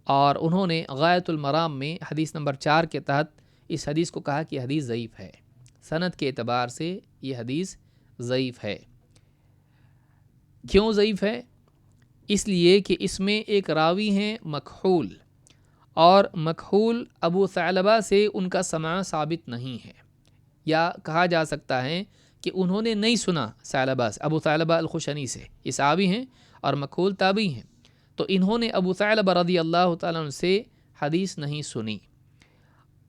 اور انہوں نے غایۃ المرام میں حدیث نمبر 4 کے تحت اس حدیث کو کہا کہ حدیث ضعیف ہے، سند کے اعتبار سے یہ حدیث ضعیف ہے۔ کیوں ضعیف ہے؟ اس لیے کہ اس میں ایک راوی ہیں مکحول، اور مکحول ابو ثعلبہ سے ان کا سماع ثابت نہیں ہے، یا کہا جا سکتا ہے کہ انہوں نے نہیں سنا ثعلبہ سے، ابو ثعلبہ الخشنی سے، یہ صحابی ہیں اور مکحول تابعی ہیں، تو انہوں نے ابو ثعلبہ رضی اللہ تعالیٰ عنہ سے حدیث نہیں سنی۔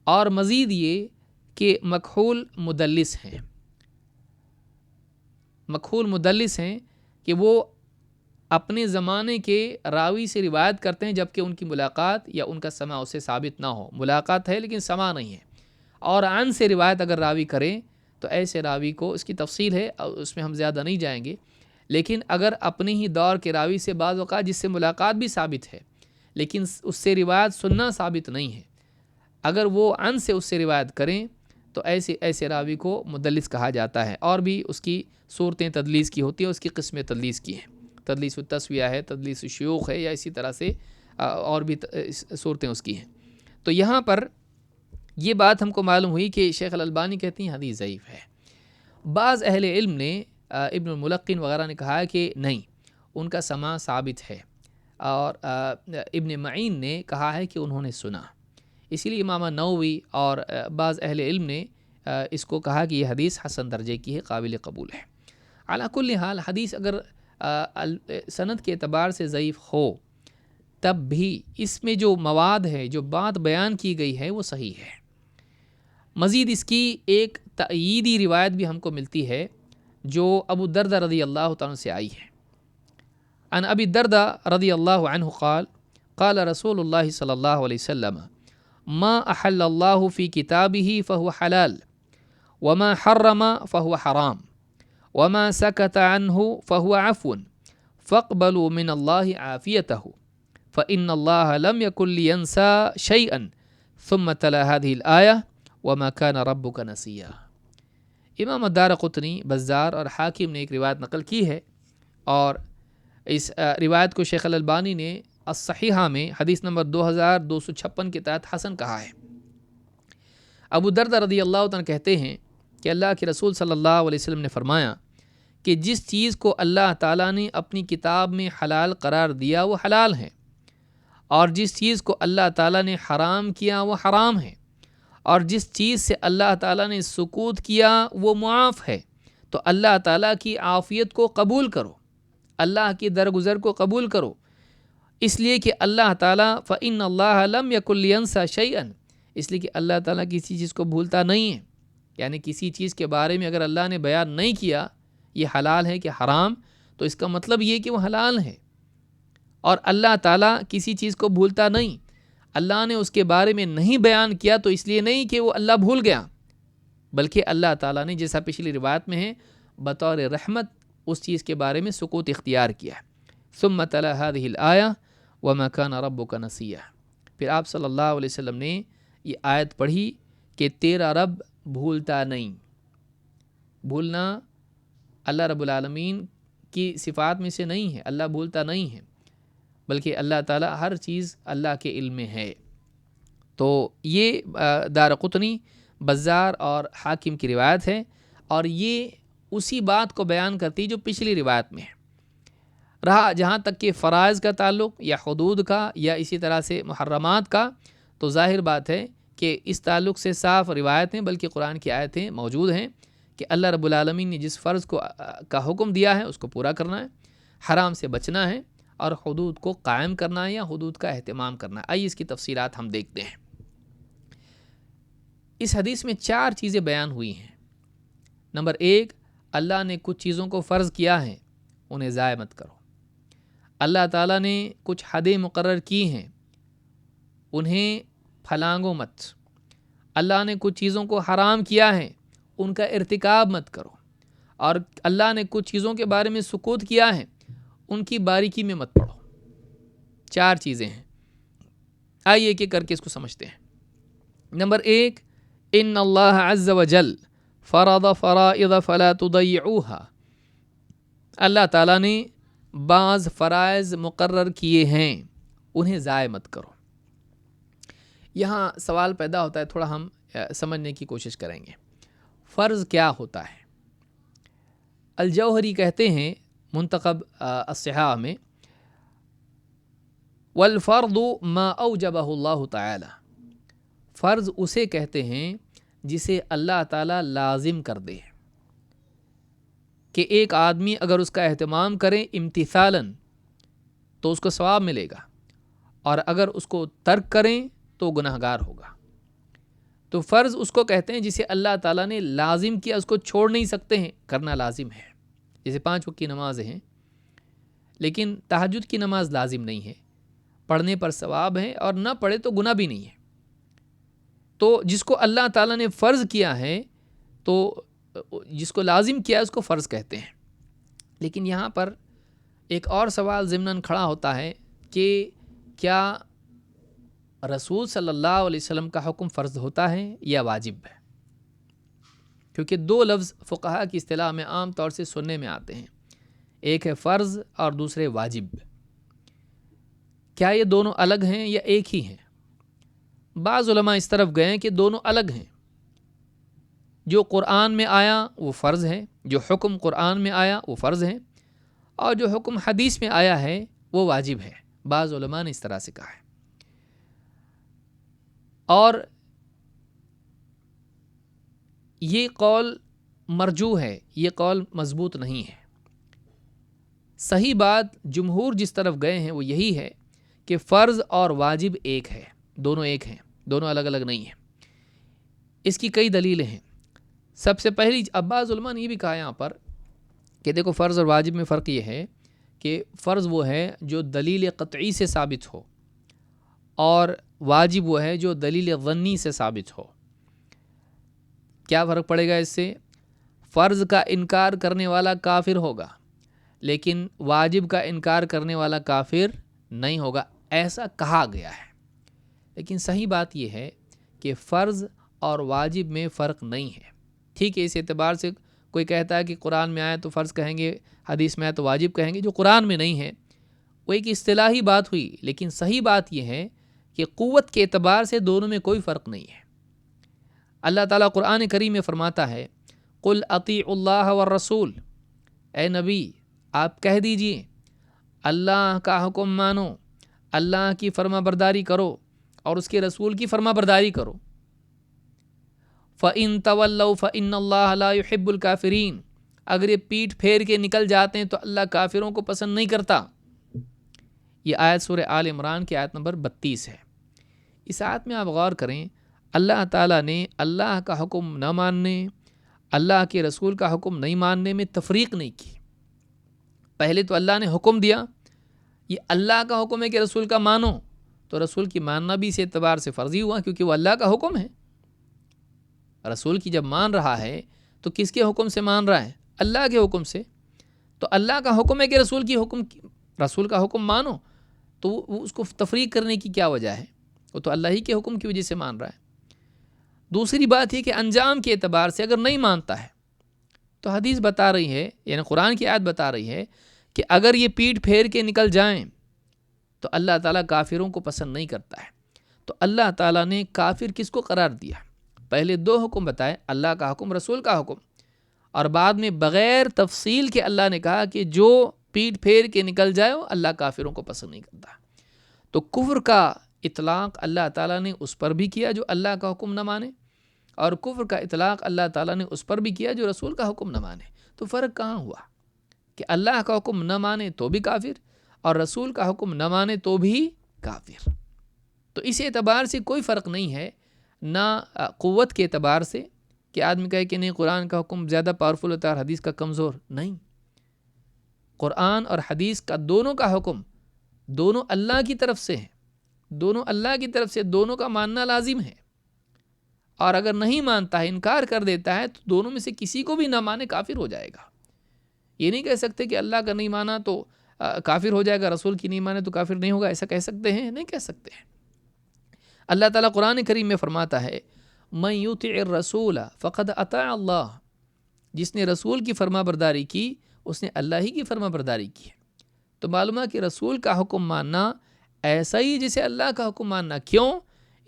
اور مزید یہ کہ مکحول مدلس ہیں، مکحول مدلس ہیں کہ وہ اپنے زمانے کے راوی سے روایت کرتے ہیں جبکہ ان کی ملاقات یا ان کا سماع اسے ثابت نہ ہو، ملاقات ہے لیکن سماع نہیں ہے، اور عن سے روایت اگر راوی کریں تو ایسے راوی کو، اس کی تفصیل ہے اس میں ہم زیادہ نہیں جائیں گے، لیکن اگر اپنے ہی دور کے راوی سے بعض اوقات جس سے ملاقات بھی ثابت ہے لیکن اس سے روایت سننا ثابت نہیں ہے، اگر وہ عن سے اس سے روایت کریں تو ایسے راوی کو مدلس کہا جاتا ہے۔ اور بھی اس کی صورتیں تدلیس کی ہوتی ہیں، اس کی قسمیں تدلیس کی ہیں، تدلیس التسویہ ہے، تدلیس الشیوخ ہے، یا اسی طرح سے اور بھی صورتیں اس کی ہیں۔ تو یہاں پر یہ بات ہم کو معلوم ہوئی کہ شیخ الالبانی کہتی ہیں حدیث ضعیف ہے۔ بعض اہل علم نے، ابن الملقن وغیرہ نے کہا کہ نہیں، ان کا سماع ثابت ہے، اور ابن معین نے کہا ہے کہ انہوں نے سنا، اسی لیے امام نووی اور بعض اہل علم نے اس کو کہا کہ یہ حدیث حسن درجے کی ہے، قابل قبول ہے۔ علی کل حال حدیث اگر سند کے اعتبار سے ضعیف ہو تب بھی اس میں جو مواد ہے، جو بات بیان کی گئی ہے وہ صحیح ہے۔ مزید اس کی ایک تأییدی روایت بھی ہم کو ملتی ہے جو ابو الدرداء رضی اللہ تعالیٰ سے آئی ہے۔ عن ابی الدرداء رضی اللہ عنہ قال قال رسول اللہ صلی اللہ علیہ وسلم ما احل اللہ فی کتابہ فہو حلال وما حرم فہو حرام وما سکت عنہ فہو عفو فاقبلوا من اللہ عافیتہ فإن اللہ لم یکن لینسا شیئا ثم تلا هذه الآیہ وما كان ربک نسیا۔ امام الدارقطنی، بزار اور حاکم نے ایک روایت نقل کی ہے، اور اس روایت کو شیخ الالبانی نے الصحیحہ میں حدیث نمبر 2256 کے تحت حسن کہا ہے۔ ابو الدرداء رضی اللہ عنہ کہتے ہیں کہ اللہ کے رسول صلی اللہ علیہ وسلم نے فرمایا کہ جس چیز کو اللہ تعالیٰ نے اپنی کتاب میں حلال قرار دیا وہ حلال ہے، اور جس چیز کو اللہ تعالیٰ نے حرام کیا وہ حرام ہے، اور جس چیز سے اللہ تعالیٰ نے سکوت کیا وہ معاف ہے، تو اللہ تعالیٰ کی عافیت کو قبول کرو، اللہ کی درگزر کو قبول کرو، اس لیے کہ اللہ تعالیٰ فإن اللہ لم یکن لینسا شیئا، اس لیے کہ اللہ تعالیٰ کسی چیز کو بھولتا نہیں ہے، یعنی کسی چیز کے بارے میں اگر اللہ نے بیان نہیں کیا یہ حلال ہے کہ حرام، تو اس کا مطلب یہ کہ وہ حلال ہے، اور اللہ تعالیٰ کسی چیز کو بھولتا نہیں، اللہ نے اس کے بارے میں نہیں بیان کیا تو اس لیے نہیں کہ وہ اللہ بھول گیا، بلکہ اللہ تعالیٰ نے جیسا پچھلی روایت میں ہے بطور رحمت اس چیز کے بارے میں سکوت اختیار کیا۔ ثم تلا هذه الآیہ وما كان ربک نسیا، پھر آپ صلی اللہ علیہ وسلم نے یہ آیت پڑھی کہ تیرا رب بھولتا نہیں۔ بھولنا اللہ رب العالمین کی صفات میں سے نہیں ہے، اللہ بھولتا نہیں ہے، بلکہ اللہ تعالیٰ ہر چیز اللہ کے علم میں ہے۔ تو یہ دارقطنی، بزار اور حاکم کی روایت ہے، اور یہ اسی بات کو بیان کرتی جو پچھلی روایت میں ہے۔ رہا جہاں تک کہ فرائض کا تعلق یا حدود کا یا اسی طرح سے محرمات کا، تو ظاہر بات ہے کہ اس تعلق سے صاف روایتیں بلکہ قرآن کی آیتیں موجود ہیں کہ اللہ رب العالمین نے جس فرض کا حکم دیا ہے اس کو پورا کرنا ہے، حرام سے بچنا ہے، اور حدود کو قائم کرنا ہے یا حدود کا اہتمام کرنا ہے۔ آئیے اس کی تفصیلات ہم دیکھتے ہیں۔ اس حدیث میں 4 چیزیں بیان ہوئی ہیں۔ نمبر 1، اللہ نے کچھ چیزوں کو فرض کیا ہے، انہیں ضائع مت کرو۔ اللہ تعالیٰ نے کچھ حدیں مقرر کی ہیں، انہیں پھلانگو مت۔ اللہ نے کچھ چیزوں کو حرام کیا ہے، ان کا ارتکاب مت کرو، اور اللہ نے کچھ چیزوں کے بارے میں سکوت کیا ہے، ان کی باریکی میں مت پڑو۔ 4 چیزیں ہیں، آئیے ایک ایک کر کے اس کو سمجھتے ہیں۔ نمبر 1، ان اللہ عز وجل فرض فرائض فلا تضيعوها، اللہ تعالیٰ نے بعض فرائض مقرر کیے ہیں، انہیں ضائع مت کرو۔ یہاں سوال پیدا ہوتا ہے، تھوڑا ہم سمجھنے کی کوشش کریں گے۔ فرض کیا ہوتا ہے؟ الجوہری کہتے ہیں منتخب الصحاح میں، والفرض ما اوجبہ اللہ تعالی، فرض اسے کہتے ہیں جسے اللہ تعالیٰ لازم کر دے، کہ ایک آدمی اگر اس کا اہتمام کرے امتثالاً تو اس کو ثواب ملے گا، اور اگر اس کو ترک کریں تو گناہ گار ہوگا۔ تو فرض اس کو کہتے ہیں جسے اللہ تعالیٰ نے لازم کیا، اس کو چھوڑ نہیں سکتے ہیں، کرنا لازم ہے۔ جیسے 5 وقت کی نمازیں ہیں، لیکن تہجد کی نماز لازم نہیں ہے، پڑھنے پر ثواب ہے، اور نہ پڑھے تو گناہ بھی نہیں ہے۔ تو جس کو اللہ تعالیٰ نے فرض کیا ہے، تو جس کو لازم کیا ہے اس کو فرض کہتے ہیں۔ لیکن یہاں پر ایک اور سوال ضمناً کھڑا ہوتا ہے کہ کیا رسول صلی اللہ علیہ وسلم کا حکم فرض ہوتا ہے یا واجب ہے؟ کیونکہ 2 لفظ فقہا کی اصطلاح میں عام طور سے سننے میں آتے ہیں، ایک ہے فرض اور دوسرے واجب۔ کیا یہ دونوں الگ ہیں یا ایک ہی ہیں؟ بعض علماء اس طرف گئے کہ دونوں الگ ہیں، جو قرآن میں آیا وہ فرض ہے، جو حکم قرآن میں آیا وہ فرض ہے، اور جو حکم حدیث میں آیا ہے وہ واجب ہے۔ بعض علماء نے اس طرح سے کہا ہے، اور یہ قول مرجوح ہے، یہ قول مضبوط نہیں ہے۔ صحیح بات جمہور جس طرف گئے ہیں وہ یہی ہے کہ فرض اور واجب ایک ہے، دونوں ایک ہیں، دونوں الگ الگ نہیں ہیں۔ اس کی کئی دلیلیں ہیں۔ سب سے پہلی، بعض علماء نے یہ بھی کہا یہاں پر کہ دیکھو فرض اور واجب میں فرق یہ ہے کہ فرض وہ ہے جو دلیل قطعی سے ثابت ہو، اور واجب وہ ہے جو دلیل ظنی سے ثابت ہو۔ کیا فرق پڑے گا اس سے؟ فرض کا انکار کرنے والا کافر ہوگا، لیکن واجب کا انکار کرنے والا کافر نہیں ہوگا، ایسا کہا گیا ہے۔ لیکن صحیح بات یہ ہے کہ فرض اور واجب میں فرق نہیں ہے۔ ٹھیک ہے، اس اعتبار سے کوئی کہتا ہے کہ قرآن میں آیا تو فرض کہیں گے، حدیث میں آیا تو واجب کہیں گے، جو قرآن میں نہیں ہے وہ ایک اصطلاحی بات ہوئی۔ لیکن صحیح بات یہ ہے کہ قوت کے اعتبار سے دونوں میں کوئی فرق نہیں ہے۔ اللہ تعالیٰ قرآن کریم میں فرماتا ہے، قل اطیعوا اللہ والرسول، اے نبی آپ کہہ دیجئے اللہ کا حکم مانو، اللہ کی فرما برداری کرو اور اس کے رسول کی فرما برداری کرو۔ فَإِن تَوَلَّوْا فَإِنَّ اللَّهَ لَا يُحِبُّ الْكَافِرِينَ، اگر یہ پیٹھ پھیر کے نکل جاتے ہیں تو اللہ کافروں کو پسند نہیں کرتا۔ یہ آیت سورہ آل عمران کی آیت نمبر 32 ہے۔ اس آیت میں آپ غور کریں، اللہ تعالیٰ نے اللہ کا حکم نہ ماننے، اللہ کے رسول کا حکم نہیں ماننے میں تفریق نہیں کی۔ پہلے تو اللہ نے حکم دیا، یہ اللہ کا حکم ہے کہ رسول کا مانو، تو رسول کی ماننا بھی اس اعتبار سے فرضی ہوا کیونکہ وہ اللہ کا حکم ہے۔ رسول کی جب مان رہا ہے تو کس کے حکم سے مان رہا ہے؟ اللہ کے حکم سے۔ تو اللہ کا حکم ہے کہ رسول کا حکم مانو، تو وہ اس کو تفریق کرنے کی کیا وجہ ہے؟ وہ تو اللہ ہی کے حکم کی وجہ سے مان رہا ہے۔ دوسری بات یہ کہ انجام کے اعتبار سے اگر نہیں مانتا ہے تو حدیث بتا رہی ہے، یعنی قرآن کی آیت بتا رہی ہے کہ اگر یہ پیٹھ پھیر کے نکل جائیں تو اللہ تعالیٰ کافروں کو پسند نہیں کرتا ہے۔ تو اللہ تعالیٰ نے کافر کس کو قرار دیا؟ پہلے 2 حکم بتائے، اللہ کا حکم، رسول کا حکم، اور بعد میں بغیر تفصیل کے اللہ نے کہا کہ جو پیٹھ پھیر کے نکل جائے وہ اللہ کافروں کو پسند نہیں کرتا۔ تو کفر کا اطلاق اللہ تعالیٰ نے اس پر بھی کیا جو اللہ کا حکم نہ مانے، اور کفر کا اطلاق اللہ تعالیٰ نے اس پر بھی کیا جو رسول کا حکم نہ مانے۔ تو فرق کہاں ہوا کہ اللہ کا حکم نہ مانے تو بھی کافر، اور رسول کا حکم نہ مانے تو بھی کافر۔ تو اس اعتبار سے کوئی فرق نہیں ہے، نہ قوت کے اعتبار سے کہ آدمی کہے کہ نہیں قرآن کا حکم زیادہ پاورفل ہوتا ہے اور حدیث کا کمزور، نہیں۔ قرآن اور حدیث کا دونوں کا حکم دونوں اللہ کی طرف سے ہے، دونوں اللہ کی طرف سے، دونوں کا ماننا لازم ہے۔ اور اگر نہیں مانتا ہے، انکار کر دیتا ہے، تو دونوں میں سے کسی کو بھی نہ مانے کافر ہو جائے گا۔ یہ نہیں کہہ سکتے کہ اللہ کا نہیں مانا تو کافر ہو جائے گا، رسول کی نہیں مانے تو کافر نہیں ہوگا، ایسا کہہ سکتے ہیں؟ نہیں کہہ سکتے ہیں۔ اللہ تعالیٰ قرآن کریم میں فرماتا ہے من یطع الرسول فقد اطاع اللہ، جس نے رسول کی فرما برداری کی اس نے اللہ ہی کی فرما برداری کی ہے۔ تو معلوم ہے کہ رسول کا حکم ماننا ایسا ہی جیسے اللہ کا حکم ماننا۔ کیوں؟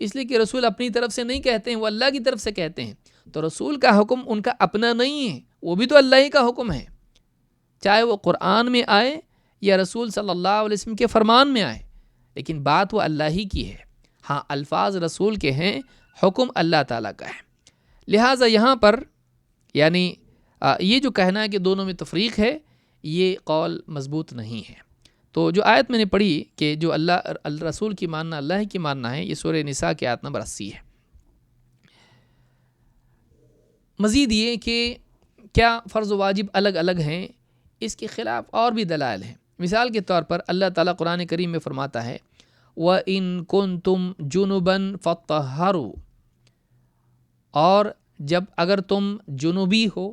اس لیے کہ رسول اپنی طرف سے نہیں کہتے ہیں، وہ اللہ کی طرف سے کہتے ہیں۔ تو رسول کا حکم ان کا اپنا نہیں ہے، وہ بھی تو اللہ ہی کا حکم ہے، چاہے وہ قرآن میں آئے یا رسول صلی اللہ علیہ وسلم کے فرمان میں آئے، لیکن بات وہ اللہ ہی کی ہے۔ ہاں الفاظ رسول کے ہیں، حکم اللہ تعالیٰ کا ہے۔ لہٰذا یہاں پر یعنی یہ جو کہنا ہے کہ دونوں میں تفریق ہے، یہ قول مضبوط نہیں ہے۔ تو جو آیت میں نے پڑھی کہ جو اللہ رسول کی ماننا اللہ کی ماننا ہے، یہ سورہ نساء کی آیت نمبر 80 ہے۔ مزید یہ کہ کیا فرض و واجب الگ الگ ہیں، اس کے خلاف اور بھی دلائل ہیں۔ مثال کے طور پر اللہ تعالیٰ قرآن کریم میں فرماتا ہے وَإِن كُنتُمْ جُنُبًا فَطَّهَّرُوا، اور جب اگر تم جنوبی ہو،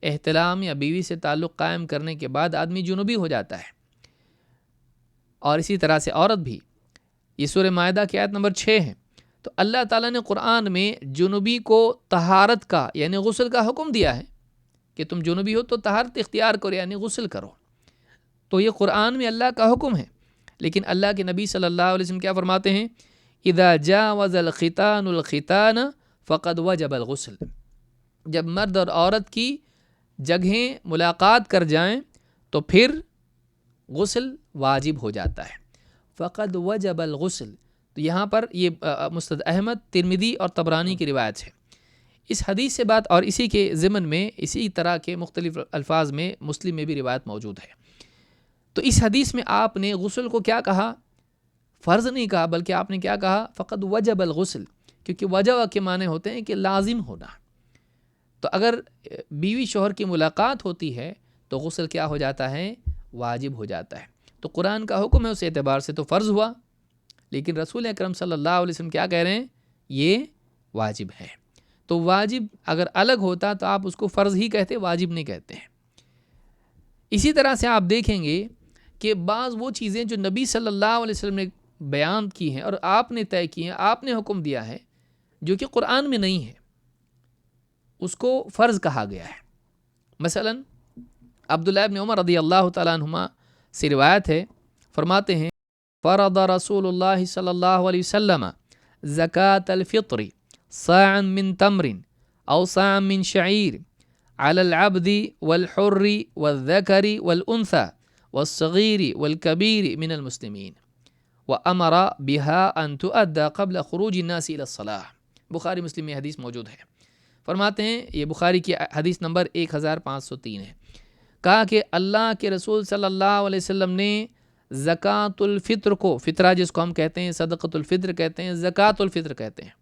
احتلام یا بیوی سے تعلق قائم کرنے کے بعد آدمی جنوبی ہو جاتا ہے، اور اسی طرح سے عورت بھی۔ یہ سورہ مائدہ کی آیت نمبر 6 ہے۔ تو اللہ تعالیٰ نے قرآن میں جنوبی کو طہارت کا یعنی غسل کا حکم دیا ہے کہ تم جنوبی ہو تو طہارت اختیار کرو یعنی غسل کرو۔ تو یہ قرآن میں اللہ کا حکم ہے، لیکن اللہ کے نبی صلی اللہ علیہ وسلم کیا فرماتے ہیں؟ اذا جاوز الختان الختان فقد وجب الغسل، جب مرد اور عورت کی جگہیں ملاقات کر جائیں تو پھر غسل واجب ہو جاتا ہے۔ فقد وجب الغسل، تو یہاں پر یہ مسند احمد، ترمذی اور طبرانی کی روایت ہے۔ اس حدیث سے بات، اور اسی کے ضمن میں اسی طرح کے مختلف الفاظ میں مسلم میں بھی روایت موجود ہے۔ تو اس حدیث میں آپ نے غسل کو کیا کہا؟ فرض نہیں کہا، بلکہ آپ نے کیا کہا؟ فقد وجب الغسل، کیونکہ وجب کے معنی ہوتے ہیں کہ لازم ہونا۔ تو اگر بیوی شوہر کی ملاقات ہوتی ہے تو غسل کیا ہو جاتا ہے؟ واجب ہو جاتا ہے۔ تو قرآن کا حکم ہے، اس اعتبار سے تو فرض ہوا، لیکن رسول اکرم صلی اللہ علیہ وسلم کیا کہہ رہے ہیں؟ یہ واجب ہے۔ تو واجب اگر الگ ہوتا تو آپ اس کو فرض ہی کہتے، واجب نہیں کہتے ہیں۔ اسی طرح سے آپ دیکھیں گے کہ بعض وہ چیزیں جو نبی صلی اللہ علیہ وسلم نے بیان کی ہیں اور آپ نے طے کی ہیں، آپ نے حکم دیا ہے، جو کہ قرآن میں نہیں ہے، اس کو فرض کہا گیا ہے۔ مثلا عبداللہ ابن عمر رضی اللہ تعالیٰ عنہما سے روایت ہے، فرماتے ہیں فرض رسول اللہ صلی اللہ علیہ وسلم زکاة الفطر صاعا من تمر او صاعا من شعیر على العبد والحر والذکر والانثى والصغیر والکبیر من المسلمین وامر بها ان تؤدى قبل خروج الناس الى الصلاة۔ بخاری مسلم میں حدیث موجود ہے۔ فرماتے ہیں، یہ بخاری کی حدیث نمبر 1503 ہے، کہا کہ اللہ کے رسول صلی اللہ علیہ وسلم نے زکوٰۃ الفطر کو، فطرہ جس کو ہم کہتے ہیں، صدقۃ الفطر کہتے ہیں، زکوٰۃ الفطر کہتے ہیں،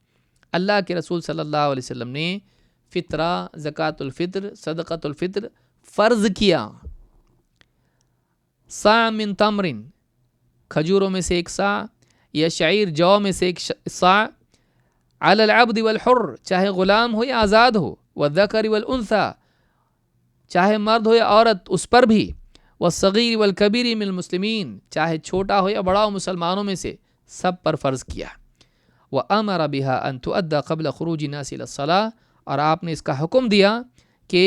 اللہ کے رسول صلی اللہ علیہ وسلم نے فطرہ، زکوٰۃ الفطر، صدقۃ الفطر فرض کیا۔ صاع من تمر، کھجوروں میں سے ایک صاع، یا شعیر جو میں سے ایک صاع، علی العبد والحر، چاہے غلام ہو یا آزاد ہو، والذکر والانثى، چاہے مرد ہو یا عورت اس پر بھی، والصغیر والکبیر من المسلمین، چاہے چھوٹا ہو یا بڑا ہو مسلمانوں میں سے، سب پر فرض کیا۔ وَأَمَرَ بِهَا أَن تُؤَدَّى قَبْلَ خُرُوجِ النَّاسِ إِلَى الصَّلَاةِ، اور آپ نے اس کا حکم دیا کہ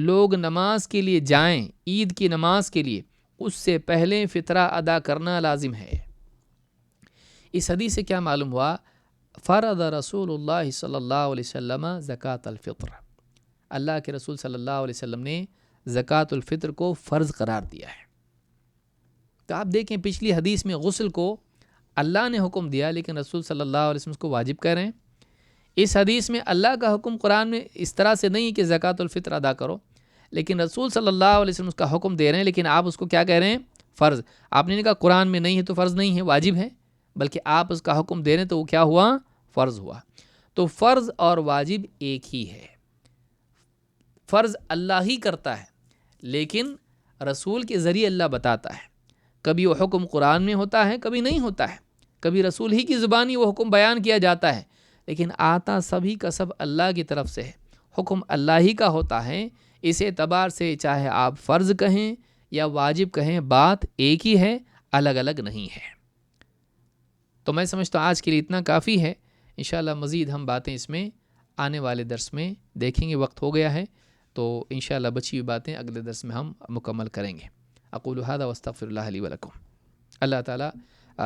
لوگ نماز کے لیے جائیں، عید کی نماز کے لیے، اس سے پہلے فطرہ ادا کرنا لازم ہے۔ اس حدیث سے کیا معلوم ہوا؟ فرض رسول اللہ صلی اللہ علیہ وسلم زکوٰۃ الفطر، اللہ کے رسول صلی اللہ علیہ وسلم نے زکوٰۃ الفطر کو فرض قرار دیا ہے۔ تو آپ دیکھیں پچھلی حدیث میں غسل کو اللہ نے حکم دیا، لیکن رسول صلی اللہ علیہ وسلم اس کو واجب کہہ رہے ہیں۔ اس حدیث میں اللہ کا حکم قرآن میں اس طرح سے نہیں کہ زکوٰۃ الفطر ادا کرو، لیکن رسول صلی اللہ علیہ وسلم اس کا حکم دے رہے ہیں، لیکن آپ اس کو کیا کہہ رہے ہیں؟ فرض۔ آپ نے کہا قرآن میں نہیں ہے تو فرض نہیں ہے، واجب ہے، بلکہ آپ اس کا حکم دے رہے ہیں تو وہ کیا ہوا؟ فرض ہوا۔ تو فرض اور واجب ایک ہی ہے۔ فرض اللہ ہی کرتا ہے، لیکن رسول کے ذریعے اللہ بتاتا ہے۔ کبھی وہ حکم قرآن میں ہوتا ہے، کبھی نہیں ہوتا ہے، کبھی رسول ہی کی زبانی وہ حکم بیان کیا جاتا ہے، لیکن آتا سبھی کا سب اللہ کی طرف سے ہے، حکم اللہ ہی کا ہوتا ہے۔ اس اعتبار سے چاہے آپ فرض کہیں یا واجب کہیں، بات ایک ہی ہے، الگ الگ نہیں ہے۔ تو میں سمجھتا ہوں آج کے لیے اتنا کافی ہے۔ انشاءاللہ مزید ہم باتیں اس میں آنے والے درس میں دیکھیں گے. وقت ہو گیا ہے تو انشاءاللہ بچی ہوئی باتیں اگلے درس میں ہم مکمل کریں گے. اقول ھذا واستغفر اللہ لی ولکم. اللہ تعالیٰ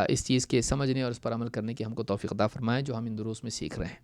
اس چیز کے سمجھنے اور اس پر عمل کرنے کی ہم کو توفیق عطا فرمائے جو ہم ان دروس میں سیکھ رہے ہیں.